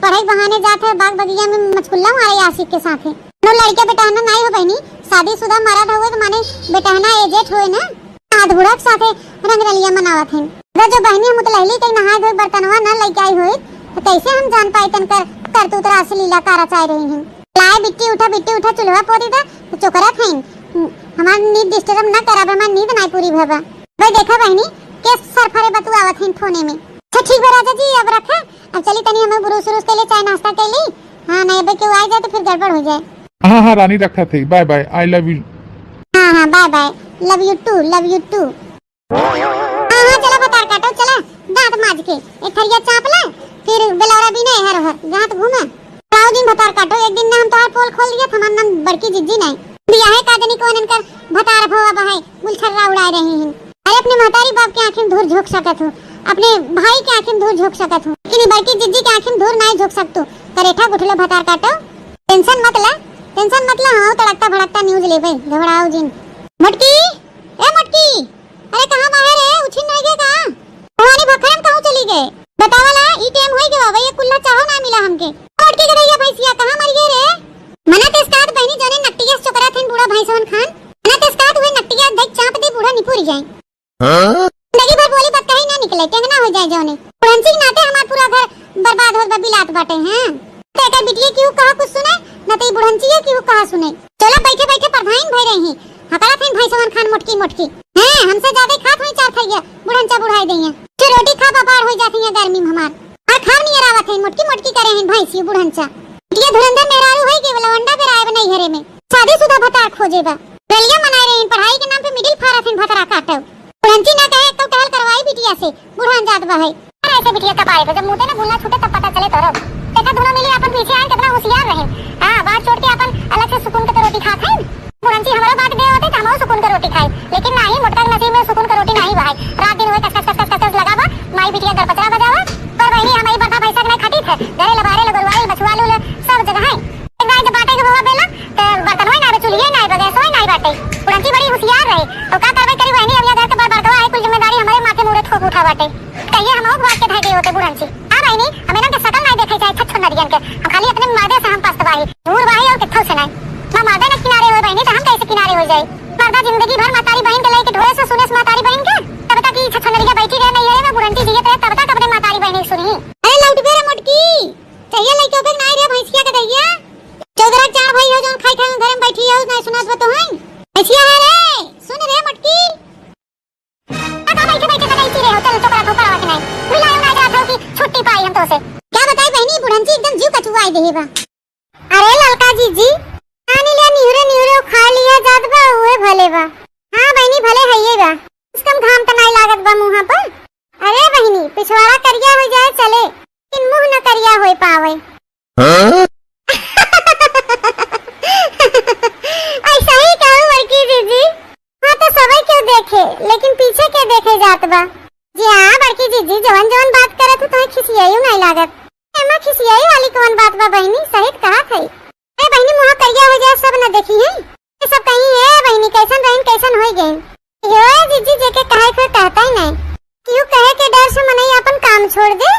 पढ़ाई बहाने जाते बाग बगिया में मचकुल्ला मारे आशिक के साथे नो लड़के बेटाना नहीं हो बहनी शादीशुदा मर्द हुए तो माने बेटाना एजेट हुए ना आधबुढ़ा के साथे रंगरलिया मनावत हैं जो बहनी हम उतलैली कहीं नहाए धोए बर्तनवा न लेके आई हुई तो कैसे हम जान पाए तनकर करतूत रास लीला कारा चाह रही हैं लाए बिट्टी उठा चुल्हा पोती था तो चोकरा थे हमार नींद डिस्टर्ब ना कराब, हमार नींद नहीं पूरी भबा। भाई देखा बहनी के सरफरे बतू आवत हैं फोने में। अच्छा ठीक है राजा जी, अब रखा, अब चली तनी हमें बुरुस उरुस के लिए चाय नाश्ता कर ली। हां नहीं भाई क्यों आ जाए तो फिर गड़बड़ हो जाए। हाँ हाँ रानी रखा थे, bye bye, I love you. हाँ हाँ bye bye, love you too, love you too. हाँ हाँ चलो बता काटो, चला दांत माज के एक थरिया चाप ले, फिर बेलौरा भी नहीं हर हर जहाँ तो घूमे राव दिन भतार काटो। एक दिन ना हम तोहार पोल खोल दिया, हमार नाम बड़की जिज्जी नहीं बिया है का जनी कोन इनकर भतार भवा बहाई गुलछर्रा उड़ा रहे हैं। अरे अपने महतारी बाप के आंखें धूर झोंक सकत हो, अपने भाई के आंखें धूर झोंक सकत हो, लेकिन बड़की जिज्जी के आंखें धूर नहीं झोंक सकतो। करेठा गुठलो भतार काटो, टेंशन मत ले, टेंशन मत ले। हाँ तड़कता भड़कता न्यूज ले भाई, घबराओ जिन। मटकी ए मटकी, अरे कहाँ बाहर है, उछिन नहीं गए कहाँ? भवानी भखरन कहाँ चली गए? बतावाला ई टाइम होई गवा भई, कुल्ला चाहो ना मिला हमके। मटकी के भैया भैंसिया कहाँ मर गए रे? मना तेस्तात बहनी जने नट्टिया चोकरा थेन बूढ़ा भैंसवन खान, मना तेस्तात हुए नट्टिया देख चाप दे बूढ़ा निपुर जाए। जिंदगी भर बोली बात कहीं ना निकले, टेंगना हो जाए जौने। पुरंसी नाते हमार पूरा घर बर्बाद होत बिलात बाटे हैं। तेका बिटिया क्यों कहा कुछ सुने न ते बुढ़ंची है क्यों कहा सुने। चलो बैठे बैठे प्रधान भई रही हैं, हकड़ा थेन भैंसवन खान मोटकी मोटकी हैं, हमसे ज्यादा खात हुई चार खइया बुढ़ंचा बुढ़ाई देइया। फिर रोटी खा बपार हो जाती है गर्मी में हमार, और खाव नहीं रावत है, मोटकी मोटकी करे हैं भैंसी बुढ़ंचा। ये धुरंधर मेहरारू है के लवंडा पे राय नहीं घरे में शादीशुदा भतार खोजेबा। गलियां मनाए रहे हैं, पढ़ाई के नाम पे मिडिल फारत हैं भतरा काटो। बुढ़ंची ना कहे तो टहल करवाई बिटिया से, बुढ़ान जात बा है। अरे ऐसे बिटिया कब आए, जब मुंह ना भूलना छूटे तब पता चले तोरो। देखा दोनों मिली अपन पीछे आए कितना होशियार रहे। हां बात छोड़ के अपन अलग से सुकून के रोटी खात हैं। बुढ़ंची हमारा बात दे होते त हमो सुकून के रोटी खाए, लेकिन नहीं मोटका नसीब में सुकून के रोटी नहीं भाई। रात दिन होए कस कस कस कस लगावा, माई बिटिया घर पचरा बजावा। पर बहनी हमारी बता भैंसा नहीं खाती थे, घरे लबारे लगरवाई बछवालू सब जगह है। एक बार जब बाटे के बवा बेला त बर्तन होई ना चुल्ही नहीं बगे सोई नहीं बाटे। बुढ़ंची बड़ी होशियार रहे, तो का करबे करी बहनी अब घर के बड़का है, कुल जिम्मेदारी हमारे माथे मुड़े ठोक उठा बाटे। कहिए हम और बात के धागे होते बुढ़ंची। हां बहनी हमें ना के शकल नहीं देखे चाहे छछ नदियन के, हम खाली अपने मर्दे से हम पस्तवाही दूर बाही और किथौ से नहीं। ना मर्दे ना किनारे हो बहनी तो हम कैसे किनारे हो जाए? मर्दा जिंदगी भर मातारी बहन के लेके ढोए से सुने मातारी बहन के तब तक की छछ नदिया बैठी रहे नहीं है मैं बुढ़ंची जीत रहे तब तक अपने मातारी बहन सुनी। अरे लौट बे रे मोटकी, चाहिए लेके ओबे नहीं रे भैंसिया के दैया। चौधरा चार भाई हो जोन खाई खाई घर में बैठी हो नहीं सुनात बतो हैं। भैंसिया है रे, सुन रे मोटकी। आता बैठे बैठे तो नहीं रहे हो, चल टोकरा ठोकरा आके नहीं बुलाओ ना जात हो कि छुट्टी पाई हम तो से। क्या बताई बहनी बुढ़ंची एकदम जीव कचुआई देबा। अरे ललका जीजी आनी ले निहुरे निहुरे खा लिया जात बा हुए भले बा। हां बहनी भले हइए बा, इसकम घाम त नहीं लागत बा मुंह पर। अरे बहनी पिछवाड़ा करिया हो जाए चले, इन मुंह न करिया होई पावे। ऐसा ही कहूं बड़की दीदी। हां तो सबई क्यों देखे लेकिन पीछे क्या देखे जात बा। जी हां बड़की दीदी जवन जवन बात करत हो तो खिसियाई नहीं लागत। एमा खिसियाई वाली कौन बात बा बहनी, सही कहा थई। ए बहनी मुंह करिया हो जाए सब न देखी है, ये सब कहीं है बहनी कैसन रहन कैसन होई गई। यो दीदी जेके कहे कोई कहता ही नहीं, क्यों कहे के डर से मनई अपन काम छोड़ दे।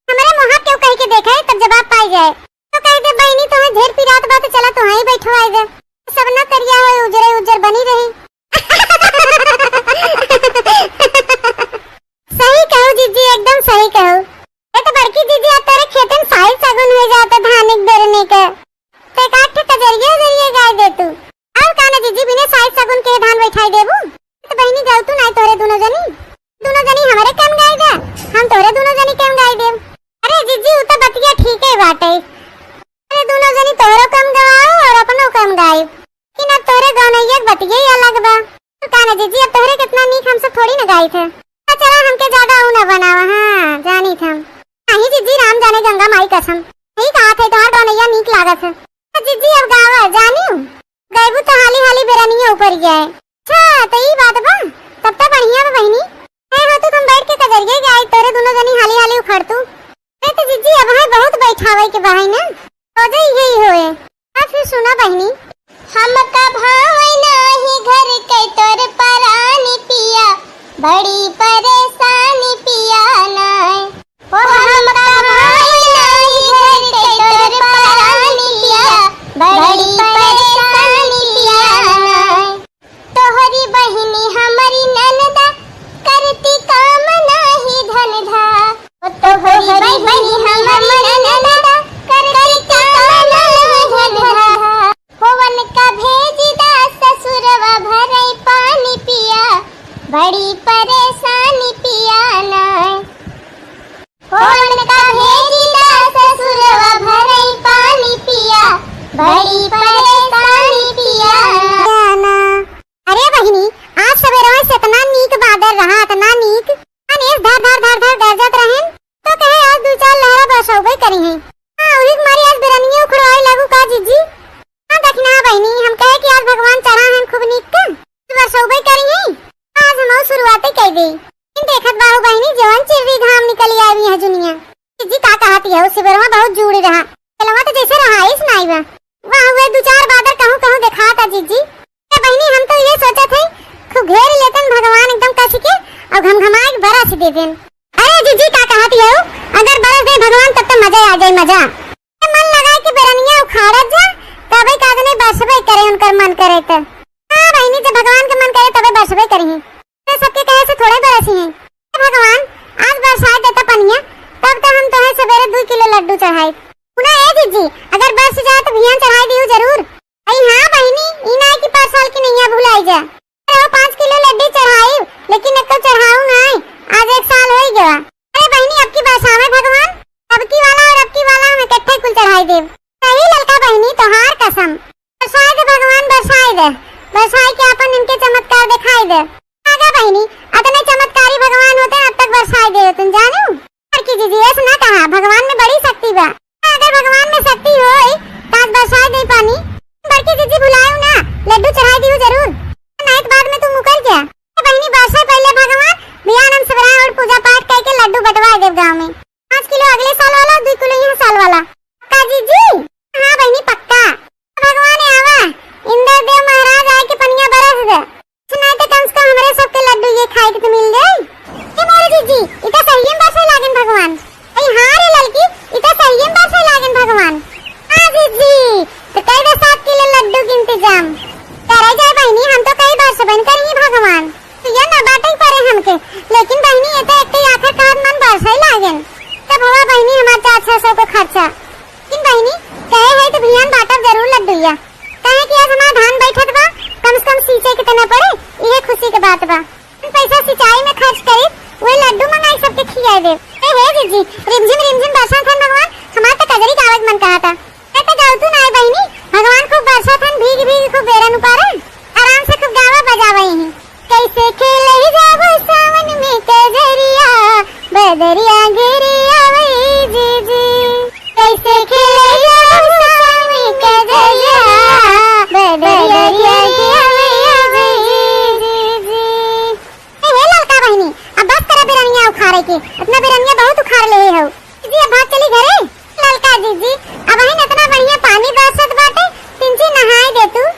हमारे मुंह क्यों कह के देखा है तब जवाब पाई जाए तो कह दे बहनी तो ढेर पिरात बात चला तो वहीं बैठो आए दे, सब न करिया हो उजरे उजर बनी रही। सही कहो दीदी एकदम सही कहो। ए तो बड़की दीदी अब तेरे खेतन साइल सगुन हो जाता धान एक दरने का ते काट के कजरिया जरिए गाय दे तू। और काना दीदी बिना साइल सगुन के धान बैठाई देबू तो बहनी जाऊ तू नहीं तोरे दोनों जनी हमारे काम गाय दे, हम तोरे दोनों जनी काम गाय देब। अरे जीजी उ तो बतिया ठीक है बाटे, अरे दोनों जनी तोरो काम गवाओ और अपनो काम गाय कि ना तोरे गौनैया बतिया ही अलग बा। तो काना जीजी अब तोरे कितना नीक हमसे थोड़ी न गाई थे, तो चला हमके ज्यादा ऊ न बनावा। हां जानी थम नहीं जीजी, राम जाने गंगा माई कसम यही कहा थे तोहार गौनैया नीक लागत है। तो जीजी अब गावा जानियो गईबू तो हाली हाली बेरनिया ऊपर जाए। अच्छा तो ई बात बा, तब तो बढ़िया बा बहनी। है हो तो तुम बैठ के कजरिए गाय तोरे दोनों जनी हाली हाली उखड़ तू। ए तो जीजी अब है बहुत बैठावे के बहाई ना हो जाई यही होए। अब फिर सुना बहनी हम का भाई नाही घर के तोर परानी पिया, बड़ी परेशानी पिया नाय। ओ हम का भाई नाही घर के तोर परानी पिया, बड़ी परेशानी पिया नाय। तोहरी बहिनी हमारी ननदा करती काम नाही धंधा, ओ तोहरी बहिनी हमारी ननदा करती काम नाही धंधा। पवन का भेजिदा ससुरवा भर बरसबे करी है। हां ओही मारी आज बेरनिया उखड़ाए लागू का जीजी। हां देखना बहनी हम कहे कि आज भगवान चढ़ा है खूब नीक का बरसबे करी है। आज हम शुरुआत कर दी। इन देखत बाहु बहनी जवन चिरवी घाम निकली आई है दुनिया। जीजी का कहती है उसे बरवा बहुत जुड़ी रहा। चलवा तो जैसे रहा इस नाई बा। वाह हुए दो चार बादर कहूं दिखाता जीजी। बहनी हम तो ये सोचा थे खूब घेर लेतन भगवान एकदम कस के और घमघमा के बरस दे देन। अरे जीजी का कहती है अगर बरस दे भगवान तब तो मजा आ जाए मजा। मन लगा के बेरनिया उखाड़त जा तबे कादने बरसबे करे उनकर मन करे तो। हां बहनी जब भगवान के मन करे तबे बरसबे करी तो सबके कहे से थोड़े बरसी हैं। भगवान आज बरसाए देता पनिया तब तो हम तुम्हें सवेरे 2 किलो लड्डू चढ़ाए। पुना ए जीजी अगर बरस जाए तो भियान चढ़ाई दियो जरूर। आई हां बहनी इना की 5 साल की नैया भुलाई जा। अरे 5 किलो लड्डू चढ़ाई लेकिन अब तो चढ़ाऊ नहीं आज 1 साल हो गया। अरे बहनी अब की बरसावे भगवान अब की वाला और अब की वाला हम इकट्ठे कुल चढ़ाई देव। सही ललका बहनी तोहार कसम बरसाए दे भगवान बरसाए दे। बरसाए के अपन इनके चमत्कार दिखाई दे। आगा बहनी अतने चमत्कारी भगवान होते अब तक बरसाए दे तुम जानू। पर की जीजी ऐसा ना कहा भगवान में बड़ी शक्ति बा। अगर भगवान में शक्ति होए तो आज बरसाए दे पानी। बड़की जीजी बुलायो ना लड्डू चढ़ाई दियो जरूर। नाइट बाद में तू मुकर जा। बहनी बरसाए पहले भगवान बियान हम सबरा और पूजा पाठ करके लड्डू बंटवा देव गांव में। 5 किलो अगले साल वाला 2 किलो यह साल वाला। पक्का जीजी? हां बहनी पक्का। भगवान आवा इंद्र देव महाराज आए के पनिया बरस दे। सुनाई तो कम से कम हमारे सबके लड्डू ये खाए के तो मिल जाए। ए मोरे जीजी इता सही में बरसे लागन भगवान। ए हां रे लड़की इता सही में बरसे लागन भगवान। हां जीजी तो कई दे 7 किलो लड्डू के इंतजाम करे जाए बहनी हम तो कई बार से बन करेंगे भगवान। तो ये ना बातें पड़े हमके लेकिन बहनी ये तो एक आखिर का मन बरसे लागन तब हुआ बहनी हमारे 400 को खर्चा। लेकिन बहनी कहे है तो भियान बाटब जरूर लड्डूया। कहे कि आज हमारा धान बैठत बा कम से कम सींचे कितना पड़े ये खुशी के बात बा। पैसा सिंचाई में खर्च करे वही लड्डू मंगाई सबके खिया दे। ए हे जीजी रिमझिम बरसा था भगवान हमार तो कजरी का आवाज मन कहा था। ए तो गाव तू ना बहनी भगवान खूब बरसा था भीग खूब बेरन उपारे आराम से खूब गावा बजावे ही। कैसे खेले जाबो सावन में कजरिया बदरिया घेरिया वही जीजी। कैसे खेले जाबो सावन में कजरिया बदरिया घेरिया वही जीजी। ए लड़का बहनी अब बस करा बेरनिया उखाड़े के अपना बेरनिया बहुत उखाड़ ले हो। जीजी अब भाग चली घरे। लड़का जीजी अब है इतना बढ़िया पानी बरसत बाटे तिनची नहाए दे तू।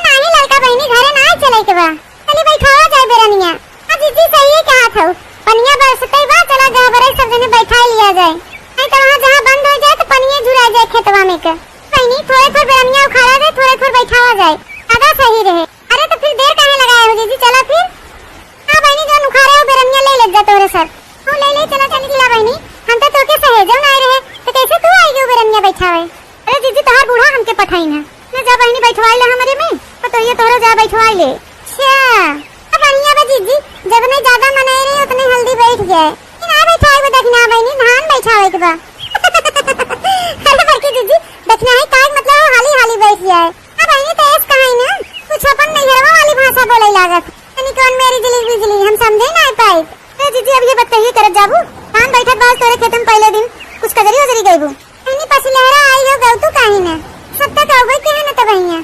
नहीं लड़का बहनी घरे ना चले के बा चली बैठावा जाए बेरनिया। हां जीजी सही है कहा था पनिया बरसते बा चला जा बरे सब जने बैठा लिया जाए नहीं तो वहां जहां बंद हो जाए तो पनिया जुड़ा जाए खेतवा में के। बहनी थोड़े बेरनिया उखाड़ा दे थोड़े बैठावा जाए ज्यादा सही रहे। अरे तो फिर देर काहे लगाए हो जीजी चलो फिर। हां बहनी जो उखाड़े हो बेरनिया ले जा तोरे सर। हां ले चला चला बहनी हम तो तोके सहेजो ना रहे तो कैसे तू आएगी बेरनिया बैठावे। अरे जीजी तोहार बूढ़ा हमके पठाई ना जा बहनी बैठवाई ले हमारे में तो ये तोरा जा बैठवाई ले। अच्छा अब बढ़िया बा जीजी जब नहीं ज्यादा मनाई रही उतने हल्दी बैठ गए ना बैठाए बा देखना बहनी धान बैठावे के बा। अरे बड़की जीजी देखना है काय मतलब हाली बैठ जाए। अब बहनी तो ऐस कहाई ना कुछ अपन नैहरवा वाली भाषा बोले लागत यानी कौन मेरी जिली हम समझे ना पाए। तो जीजी अब ये बताइए करत जाबू धान बैठत बास तोरे खेतन पहले दिन कुछ कजरी उजरी गईबू बहनी पसी लहरा आई हो गऊ तू काहे ना सब तक हो गई के है ना तो भैया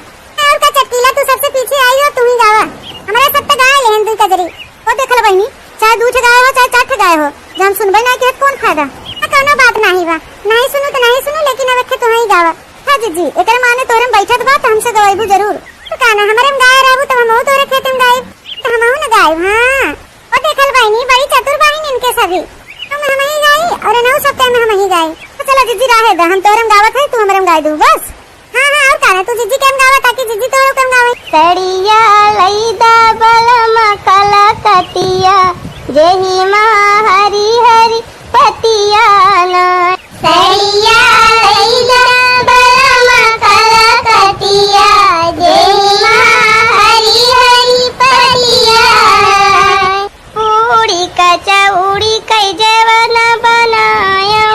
और का चटकीला तू सबसे पीछे आई हो तू ही गावा हमारा सब तक गाय लेहन तू कजरी वो देखल बहनी चाहे 2 गाय हो चाहे 4 गाय हो जब सुनबे ना के कौन फायदा। कोनो बात नहीं बा नहीं सुनू तो नहीं सुनू लेकिन अब तू ही गावा। हां जीजी एकर माने तोरम बैठत बा त हमसे गवाईबू जरूर तो काना हमारे में गाय रहबू तो हमहू तोरे खेत में गायब तो हमहू ना गायब। हां वो देखल बहनी बड़ी चतुर बहनी इनके सभी हम ही गाई और नौ सब टाइम हम ही गाई। तो चलो जीजी रहे दा हम तोरम गावत है तू हमरम गाय दू बस। हां और काना तू जीजी केम गावा ताकि जीजी तोरो केम गावे। सड़िया लईदा बलमा कला कतिया जेही माँ हरी हरी पतिया ना। सड़िया लईदा बलमा कला कतिया जेही माँ हरी हरी पतिया। पूड़ी कचौड़ी कई जवना बनाया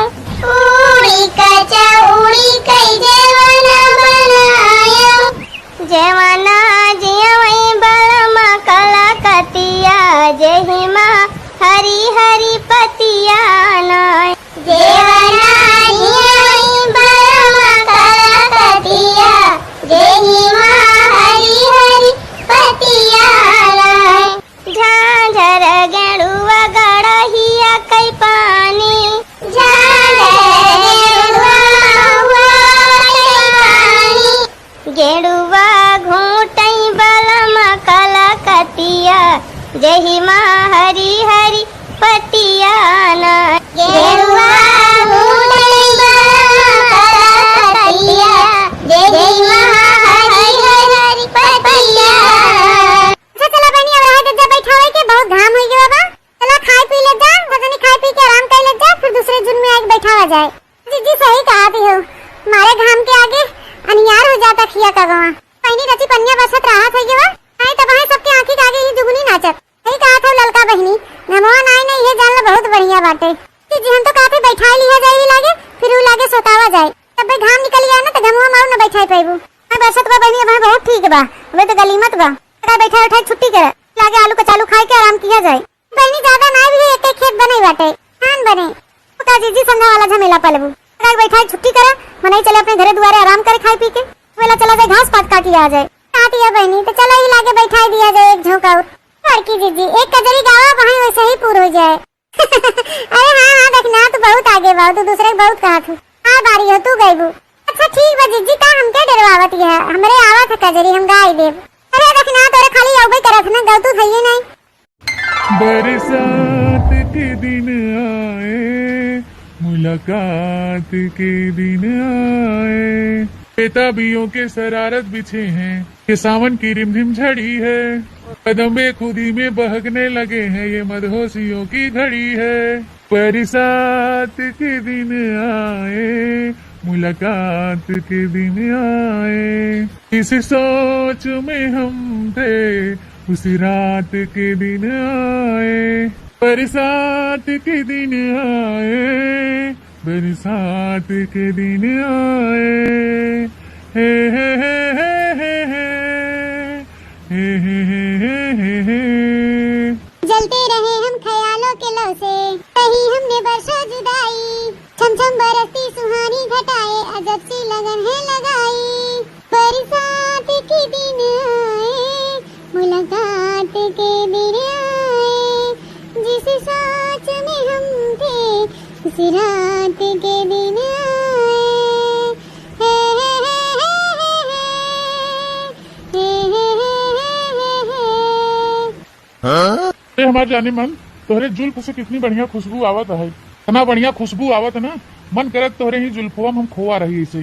पूड़ी कचौड़ी कई जवना बनाया जवना जियवई बलमा कला कतिया जेही माँ हरी हरी पतिया पानी झालरवा घोटई पानी गेड़ुआ घोटई बलम कलकतिया जही माँ हरी हरी पतिया ना गेड़ुआ घोटई बलम कलकतिया जही माँ हरी हरी पतिया। अच्छा चला बहनी अब रहा जब बैठावे के बहुत घाम हो गया बा। चला खाए पी ले जा, बदनी खाए पी के आराम कर ले जा, फिर दूसरे जुन में आके बैठावा जाए। जी सही कहा थी हो, मारे घाम के आगे अनियार हो जाता खिया का गवा। बहनी रची पन्या बसत रहा था ये आए तब है सबके आंखी के आगे ही जुगनी नाचत। सही कहा था ललका बहनी, नमोन आए नहीं ये जानला बहुत बढ़िया बाटे। जी हम तो कहते बैठा लिया जाए लागे, फिर वो लागे सोतावा जाए। तब भाई घाम निकल गया ना तो घमुआ मारू न बैठाई पाइबू। बसत बा बहनी अब बहुत ठीक बा, अबे तो गलीमत बा। बैठा उठा छुट्टी करे लागे आलू का चालू खाए के आराम किया जाए। बहनी ज्यादा ना भी एक एक खेत बने बाटे खान बने का जीजी संगा वाला झमेला पलबू। बैठा छुट्टी करे मने चले अपने घरे दुआरे आराम करे खाए पी के वेला चला जाए घास पात काटी आ जाए। काटिया बहनी तो चला ही लागे बैठा दिया जाए एक झोंका और लड़की जीजी एक कजरी गावा वहां वैसे ही पूर हो जाए। अरे हाँ देखना तू बहुत आगे बा, तू दूसरे के बहुत कहा तू। हाँ बारी हो तू गईबू। अच्छा ठीक बा जीजी का हम क्या डरवावत है, हमरे आवा था कजरी हम गाय देव। अरे देखना तोरे खाली औबे करत ना गलतू थइए नहीं। बरसात के दिन आए मुलाकात के दिन आए बेताबियों के शरारत बिछे हैं ये सावन की रिमझिम झड़ी है कदमे खुदी में बहकने लगे हैं ये मदहोशियों की घड़ी है। बरसात के दिन आए मुलाकात के दिन आए इस सोच में हम थे उस रात के दिन आए बरसात के दिन आए बरसात के दिन आए हे हे हे हे हे हे हे हे हे हे। जलते रहे हम ख्यालों के लौ से कहीं हमने बरसों जुदाई छम छम बरसती सुहानी घटाए अजब सी लगन है लगाई। बरसात के दिन आए मुलाकात के दिन आए जिस सोच में हम थे उस रात के दिन आए। हे हे हे हे हे हे हे हमारे जाने मन तोहरे जुल्फ से कितनी बढ़िया खुशबू आवत है, इतना बढ़िया खुशबू आवत है ना मन करत तोहरे ही जुल्फवा में हम खोआ रही इसे।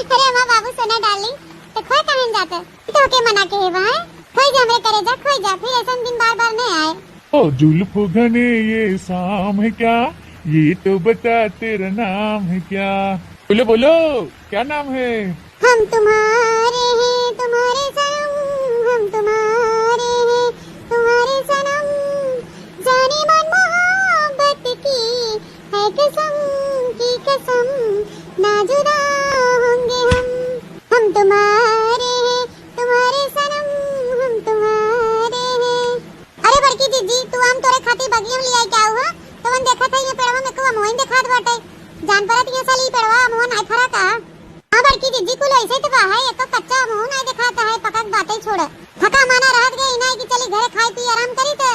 अरे माँ बाबू सोना डार्लिंग तो खोए कहाँ जाते तो के मना के है वहाँ खोई जा मेरे करे जा खोई जा फिर ऐसा दिन बार बार नहीं आए। ओ जुल्फ घने ये शाम है क्या ये तो बता तेरा नाम है क्या। बोलो बोलो क्या नाम है। हम तुम्हारे हैं तुम्हारे सनम हम तुम्हारे हैं तुम्हारे सनम जाने मन मोहब्बत की है कसम की कसम ना जुदा होंगे हम तुम्हारे हैं तुम्हारे सनम हम तुम्हारे हैं। अरे बड़की दीदी तू हम तोरे खातिर बगिया में लिया क्या हुआ तो मन देखा था ये पेड़वा में को मोइन दिखात बाटे जान परत ये साली पेड़वा मोहन आई फरा का। हां बड़की दीदी को ऐसे तो बा है एक कच्चा मोहन आई दिखाता है पकक बातें छोड़ थका माना रहत गई नहीं कि चली घरे खाई पी आराम करी तो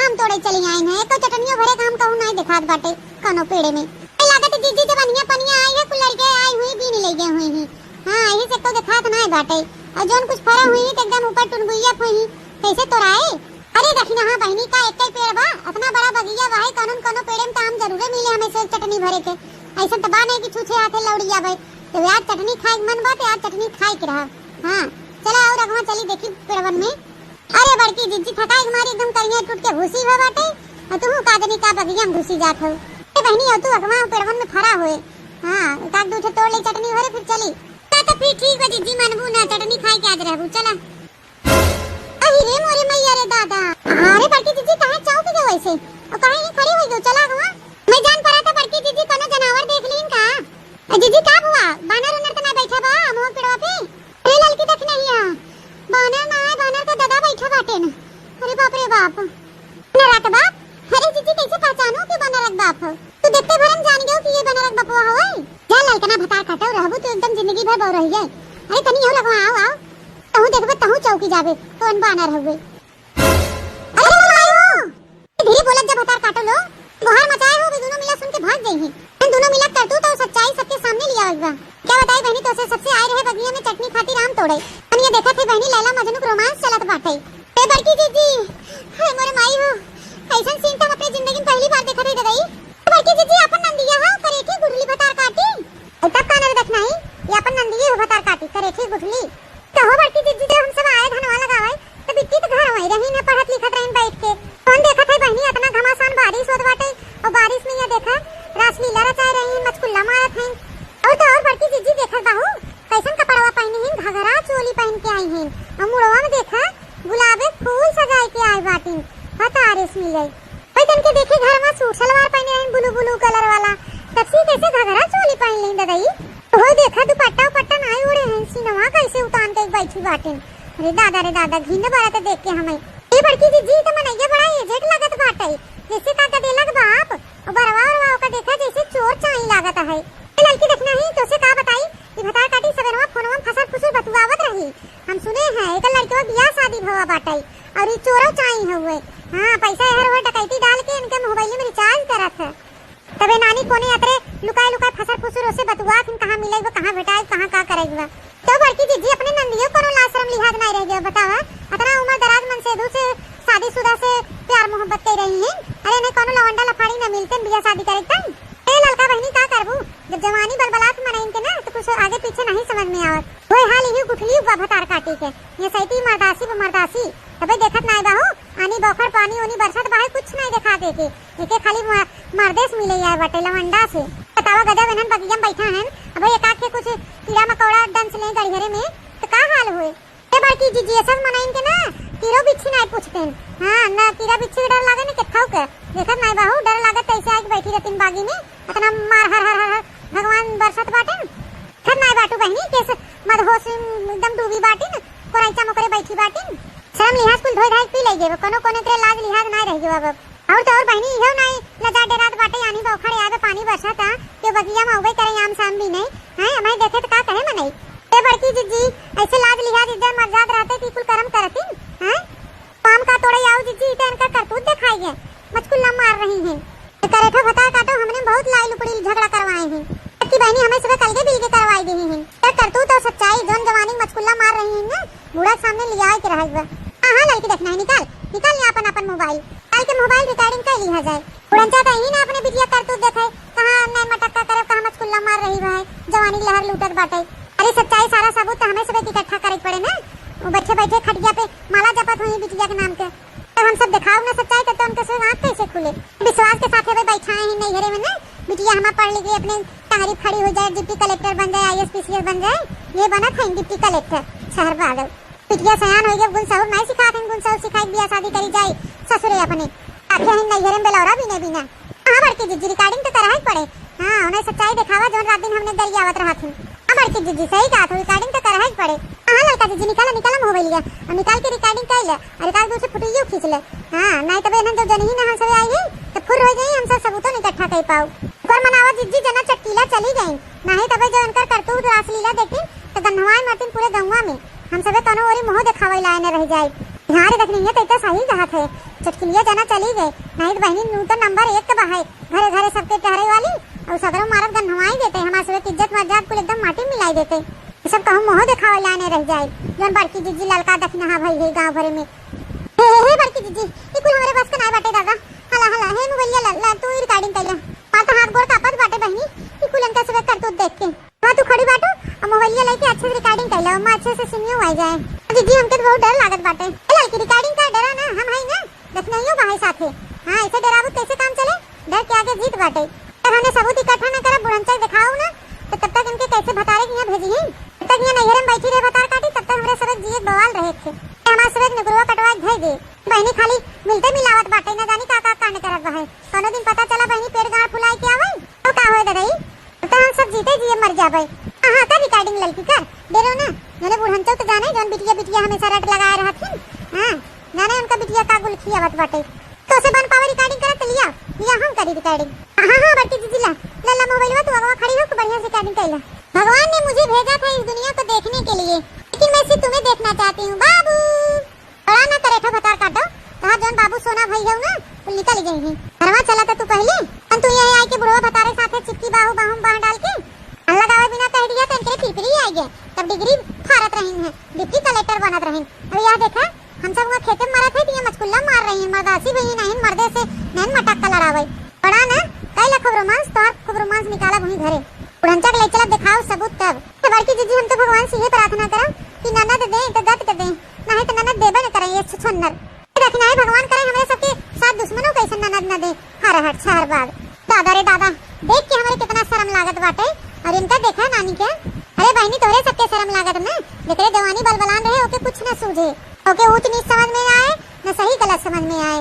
आम तोड़े चली आई है एक चटनियों भरे काम कहूं नहीं दिखात बाटे कनो पेड़े में लागत दीदी जब बनिया पनिया आई है कुलर के आई हुई भी नहीं ले गए हुई है। हां यही से तो दिखात नहीं बाटे और जोन कुछ फरा हुई तो एकदम ऊपर टुनगुइया हुई कैसे तोड़ाए। अरे देखना हां बहनी का एक पेड़ बा इतना बड़ा बगिया बा है कानून कोनो पेड़े में तो आम जरूर मिले हमें से चटनी भरे के ऐसा तबा नहीं कि छूछे हाथे लौड़िया भाई तो यार चटनी खाए मन बात यार चटनी खाए के रहा। हां चला और अगवा चली देखी पेड़वन में। अरे बड़की दीदी थकाई हमारी एकदम करिया टूट के घुसी हो बाटे और तू कादनी का बगिया में घुसी जात हो। ए बहनी हो तू अगवा पेड़वन में फरा होए। हां काक दूठे तोड़ ले चटनी भरे फिर चली तो फिर ठीक है दीदी मनबू ना चटनी खाए के आज रहबू चला। अरे रे मोरे मैया रे दादा अरे बड़की दीदी कहां चाव के वैसे और कहां ही खड़ी हुई गो चला गवा मैं जान पड़ा था बड़की दीदी कोनो जानवर देख लीन का। दीदी का हुआ बानर उनर तो ना बैठा बा मोह पेड़वा पे अरे ललकी देख नहीं आ बानर ना है बानर तो दादा बैठा बाटे ना। अरे बाप रे बाप नरक बाप। अरे दीदी कैसे पहचानो कि बनरक बाप हो तू देखते भरम जान गयो कि ये बनरक बापवा होय जा ललकना भता खटो रहबू तो एकदम जिंदगी भर बौ रही है। अरे तनी हो लगवा आओ आओ तहु देखबे तहु चौकी जाबे कौन बानर होवे। अरे मायो धीरे बोलत जा भता काटो लो बाहर मचाए हो, वे दोनों मिला सुन के भाग गई हैं। इन दोनों मिला करतूत और सच्चाई सबके सामने लिया हुआ। क्या बताई बहनी, तो से सबसे आए रहे बगिया में चटनी खाती राम तोड़े। हम ये देखा थे बहनी लैला मजनू का रोमांस चलत बाटे। ए बड़की जीजी, हाय मोरे माई हो, ऐसा सीन तो हम अपनी जिंदगी में पहली बार देखा थे ददाई। बड़की जीजी अपन नंदिया हां करेठी गुठली भतार काटी। तब कानर देखना ही ये अपन नंदिया हो भतार काटी करेठी गुठली। कहो बड़की जीजी जब हम सब आए धनवा लगावे तो बिट्टी तो घर वही रही न पढ़त लिखत रही बैठ के। कौन देखा था बहनी इतना घमासान बारिश होत बाटे और बारिश में ये देखा रासलीला रचाए रही हैं, मचकुल्ला मारत हैं। और तो और बड़की जीजी देखत बाहू कैसन कपड़वा पहनी हैं, घघरा चोली पहन के आई हैं और मुड़वा में देखा गुलाबे फूल सजाए के आई बाटी। बतारिस मिल गई भाई तन के देखे घर में सूट सलवार पहने हैं ब्लू ब्लू कलर वाला, तब कैसे घघरा चोली पहन ली ददाई। तो देखा दुपट्टा उपट्टा नहीं उड़े हैं, सीनवा कैसे उतान के बैठी बाटे। अरे दादा घिन बात देख के हमें ये बड़की जीजी तो मनैया बड़ा एजेंट लगत बाटे, जैसे का देलक बाप और बरवा का देखा जैसे चोर चाई लागत है। ए लड़की देखना ही तो से का बताई कि भतार काटी सबेरवा फोनवा फसर फुसर बतुआवत रही। हम सुने हैं एक लड़की का बियाह शादी भवा बाटे और ये चोरो चाई हुए। हां पैसा हर हो डकैती डाल के इनके मोबाइल में रिचार्ज करत है। तबे नानी कोने अतरे लुकाए फसर फुसर से बतुआ कि कहां मिलेगा कहां भेटाए कहां का करेगा। तो बड़की जीजी अपने नंदियों को लाशरम लिहाज नहीं रह गया बतावा। इतना उम्र दराज मन से दूसरे शादीशुदा से प्यार मोहब्बत कर रही हैं। अरे ने कोनो लवंडा लफाड़ी न मिलते बियाह शादी करे तन। ए लड़का बहनी का करबू जब जवानी बलबलात मनाइन के ना तो कुछ आगे पीछे नहीं समझ में आवत। ओए हाल ही गुठली भतार काटी के ये सैती मर्दासी तबे देखत नहीं बाहू आनी बौखर पानी ओनी बरसात बाहे कुछ नहीं देखा देके एके खाली मर्देस मिले यार बटे लवंडा से। बतावा गधा बनन बगिया में बैठा हैं अब एक आंख के कुछ कीड़ा मकोड़ा डंस ले गड़िहरे में तो का हाल होए। ए बड़की जीजी सब मनाइन के ना कीड़ो बिच्छी नहीं पूछते। हां ना कीड़ा बिच्छी डर लागे ने केथाऊ के देखत नहीं बाहू डर लागत ऐसे आके बैठी रहतीन बागी में इतना मार हर भगवान बरसत बाटे खर नहीं बाटू बहनी कैसे मदहोश एकदम डूबी बाटी न कोराइचा मकरे बैठी बाटी। शर्म लिहाज कुल धोई धाई पी ले जेबो कोनो के लाज लिहाज नहीं रह जेबो अब। और तो और बहनी इहो नहीं लजा डेरात बाटे यानी बौखड़ आवे पानी बरसाता के बगिया में उबे करे आम शाम भी नहीं है हमें देखे तो का कहे मनई। ए बड़की जीजी ऐसे लाज लिहाज इज्जत मर्यादा रहते कि कुल कर्म करतीन हैं काम का तोड़े आओ जीजी इधर इनका करतूत दिखाइए मचकुल्ला मार रही हैं। करेठो भता काटो हमने बहुत लाई लुपड़ी झगड़ा करवाए हैं कि बहनी हमें सुबह कलगे बिल के करवाई दी हैं। क्या करतूत और सच्चाई जोन जवानी मचकुल्ला मार रही हैं ना बूढ़ा सामने लिया के रहा। हां लड़की देखना है निकाल ले अपन मोबाइल कल के मोबाइल रिकॉर्डिंग कर लिया जाए। उड़न चाहता ही ना अपने बिटिया करतूत देखे कहां नए मटक्का करे कहां मचकुल्ला मार रही है जवानी लहर लूटत बाटे। अरे सच्चाई सारा सबूत तो हमें सब इकट्ठा करे पड़े ना। वो बच्चे बैठे खटिया पे माला जपत हुई बिटिया के नाम के तो हम सब दिखाओ ना सच्चाई तो उनके से आंख कैसे खुले। विश्वास के साथ वे बैठाए हैं नहीं घरे में ना बिटिया हम पढ़ लिख के अपने टांगरी खड़ी हो जाए डिप्टी कलेक्टर बन जाए आईएएस पीसीएस बन जाए ये बना था डिप्टी कलेक्टर शहर बादल। बिटिया सयान हो गया गुण साहब नहीं सिखाते गुण साहब सिखाई बियाह शादी करी जाए ससुरे अपने आखे हैं नहीं घरे में बेलौरा भी नहीं बिना। हां बड़की जीजी रिकॉर्डिंग तो करा ही पड़े। हां उन्हें सच्चाई दिखावा जोन रात दिन हमने दरियावत रहा थी। हां बड़की जीजी सही कहा तो रिकॉर्डिंग तो करा ही पड़े। हां लड़का जीजी निकाला मोबाइल लिया और निकाल के रिकॉर्डिंग कर ले और रिकॉर्ड दूसरे फुटियो खींच ले। हां नहीं तो बहन जो जनही ना हम सब आई है तो फुर हो जाई हम सब सबूत इकट्ठा कर पाओ। पर मनावा जीजी जना चटकीला चली गई नहीं तबे जो उनका करतूत रासलीला देखी तो गन्हवाई मारतीन पूरे गंवा में हम सबे कोनो ओरी मोह दिखावे लाए न रह जाए। ध्यान रखनी है तो सही कहा थे चटकिलिया जना चली गई नहीं तो बहनी नू तो नंबर 1 के बहाए घरे घरे सबके टहरे वाली और सगरों मारत गन्हवाई देते हमारे सब इज्जत मर्यादा को एकदम माटी मिलाई देते सब कहूं मोह दिखावे लाने रह जाए। जोन बड़की जीजी लड़का देखना है भाई है गांव भरे में हे बड़की जीजी ई कुल हमरे बस का नहीं बाटे दादा हला हे मोबाइल ला तू रिकॉर्डिंग कर ले पात हाथ गोड़ कापत बाटे बहनी ई कुल इनका सब करतूत देख के हां तू खड़ी बाटो और मोबाइल लेके अच्छे से रिकॉर्डिंग कर ले मैं अच्छे से सुनियो आ जाए। जीजी हमके तो बहुत डर लागत बाटे लड़की रिकॉर्डिंग का डरा ना हम है ना देखनाइयो बाहे साथे। हां ऐसे डराबू कैसे काम चले डर के आगे जीत बाटे अगर हमने सबूत इकट्ठा ना करा बुढ़ंचा दिखाओ ना तो तब तक इनके कैसे भतारे के यहां भेजी हैं तब तक यहां नैहर में बैठी रहे भतार काटी तब तक हमरे सब जीत बवाल रहे थे हमारे सब नगरवा कटवा भेज दे। बहनी खाली मिलते मिलावत बाटे ना जानी का कांड करत बाहे कोनो दिन पता चला बहनी पेड़ गाड़ फुलाए के आवे तो का होए ददाई तो हम सब जीते जिए मर जाबे। हां का रिकॉर्डिंग लड़की कर डेरो ना जने बुढ़ंचो तो जाने जोन बिटिया हमेशा रट लगाए रहा थी। हां जाने उनका बिटिया का गुल खियावत बाटे तो से बन पावर रिकॉर्डिंग करत लिया हम करी रिकॉर्डिंग। हां बड़की जीजी ला मोबाइल में तू अगवा खड़ी हो बढ़िया से रिकॉर्डिंग कर ले। भगवान ने मुझे भेजा था इस दुनिया को देखने के लिए लेकिन मैं सिर्फ तुम्हें देखना चाहती हूं बाबू। बड़ा ना करे तो बता काटो कहा जोन बाबू सोना भाई है ना कुल निकल गई है। घरवा चला था तू पहले तू यही आई के बुढ़वा भतारे साथे चिपकी बाहू बाहू बाह डाल के अल्लाह दावा बिना कह दिया तो इनके पिपरी आई गए। तब डिग्री फारत रही है, डिप्टी कलेक्टर बनत रही। अब यह देखा हम सब वहाँ खेते में मारा थे तो ये मचकुल्ला मार रही है। मर्दासी भी नहीं मर्दे से नैन मटक्का लड़ावे पड़ा ना कई खूब रोमांस तो खूब रोमांस निकाला वहीं घरे उड़ंचा के ले चला दिखाओ सबूत। तब तो बड़की जीजी हम तो भगवान से ये प्रार्थना करा कि ननद दे तो गत दे नहीं तो ननद देबे न करे ये छुछन्नर देखना है। भगवान करे हमारे सबके साथ दुश्मनों कैसे ननद न दे हर हट छहर बाग। दादा रे दादा देख के हमारे कितना शर्म लागत बाटे। और इनका देखा नानी के अरे बहनी तोरे सबके शर्म लागत ना देखे जवानी बलबलान रहे ओके कुछ न सूझे ओके ऊंच नीच समझ में आए न सही गलत समझ में आए।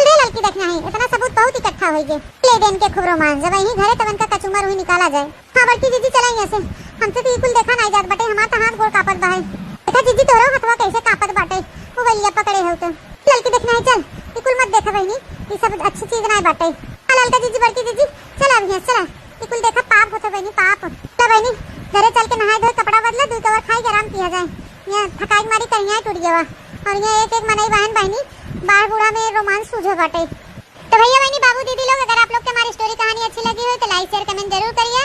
अरे लड़की देखना है इतना सबूत बहुत इकट्ठा हो गए ले देन के खूब रोमांस जब यही घरे तब इनका कचुमर हुई निकाला जाए। हाँ बड़की जीजी चलाई ऐसे हमसे तो बिल्कुल देखा नहीं जात बाटे हमारा हाथ गोड़ कापत बा है। देखा जीजी तोरो हथवा कैसे कापत बाटे वो बलिया पकड़े हो तो लड़की देखना है चल बिल्कुल मत देखा बहनी ये सब अच्छी चीज नहीं बाटे। लड़का जीजी बड़की जीजी चला अभी चला बिल्कुल देखा पाप होता बहनी पाप तो बहनी घरे चल के नहाए धोए कपड़ा बदला दूध कवर खाई के आराम किया जाए। यहाँ थकाई मारी कहीं टूट गया और यहाँ एक एक मनाई बहन बहनी बाढ़ बूढ़ा में रोमांस सूझो बाटे। तो भैया बहनी बाबू दीदी लोग अगर आप लोग को हमारी स्टोरी कहानी अच्छी लगी हो तो लाइक शेयर कमेंट जरूर करिए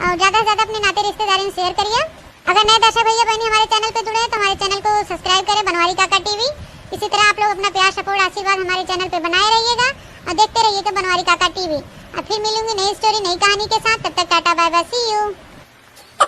और ज्यादा से ज्यादा अपने नाते रिश्तेदारों में शेयर करिए। अगर नए दर्शक भैया बहनी हमारे चैनल पे जुड़े हैं तो हमारे चैनल को सब्सक्राइब करें बनवारी काका टीवी। इसी तरह आप लोग अपना प्यार सपोर्ट आशीर्वाद हमारे चैनल पे बनाए रहिएगा और देखते रहिएगा बनवारी काका टीवी। अब फिर मिलूंगी नई स्टोरी नई कहानी के साथ तब तक tata bye bye see you.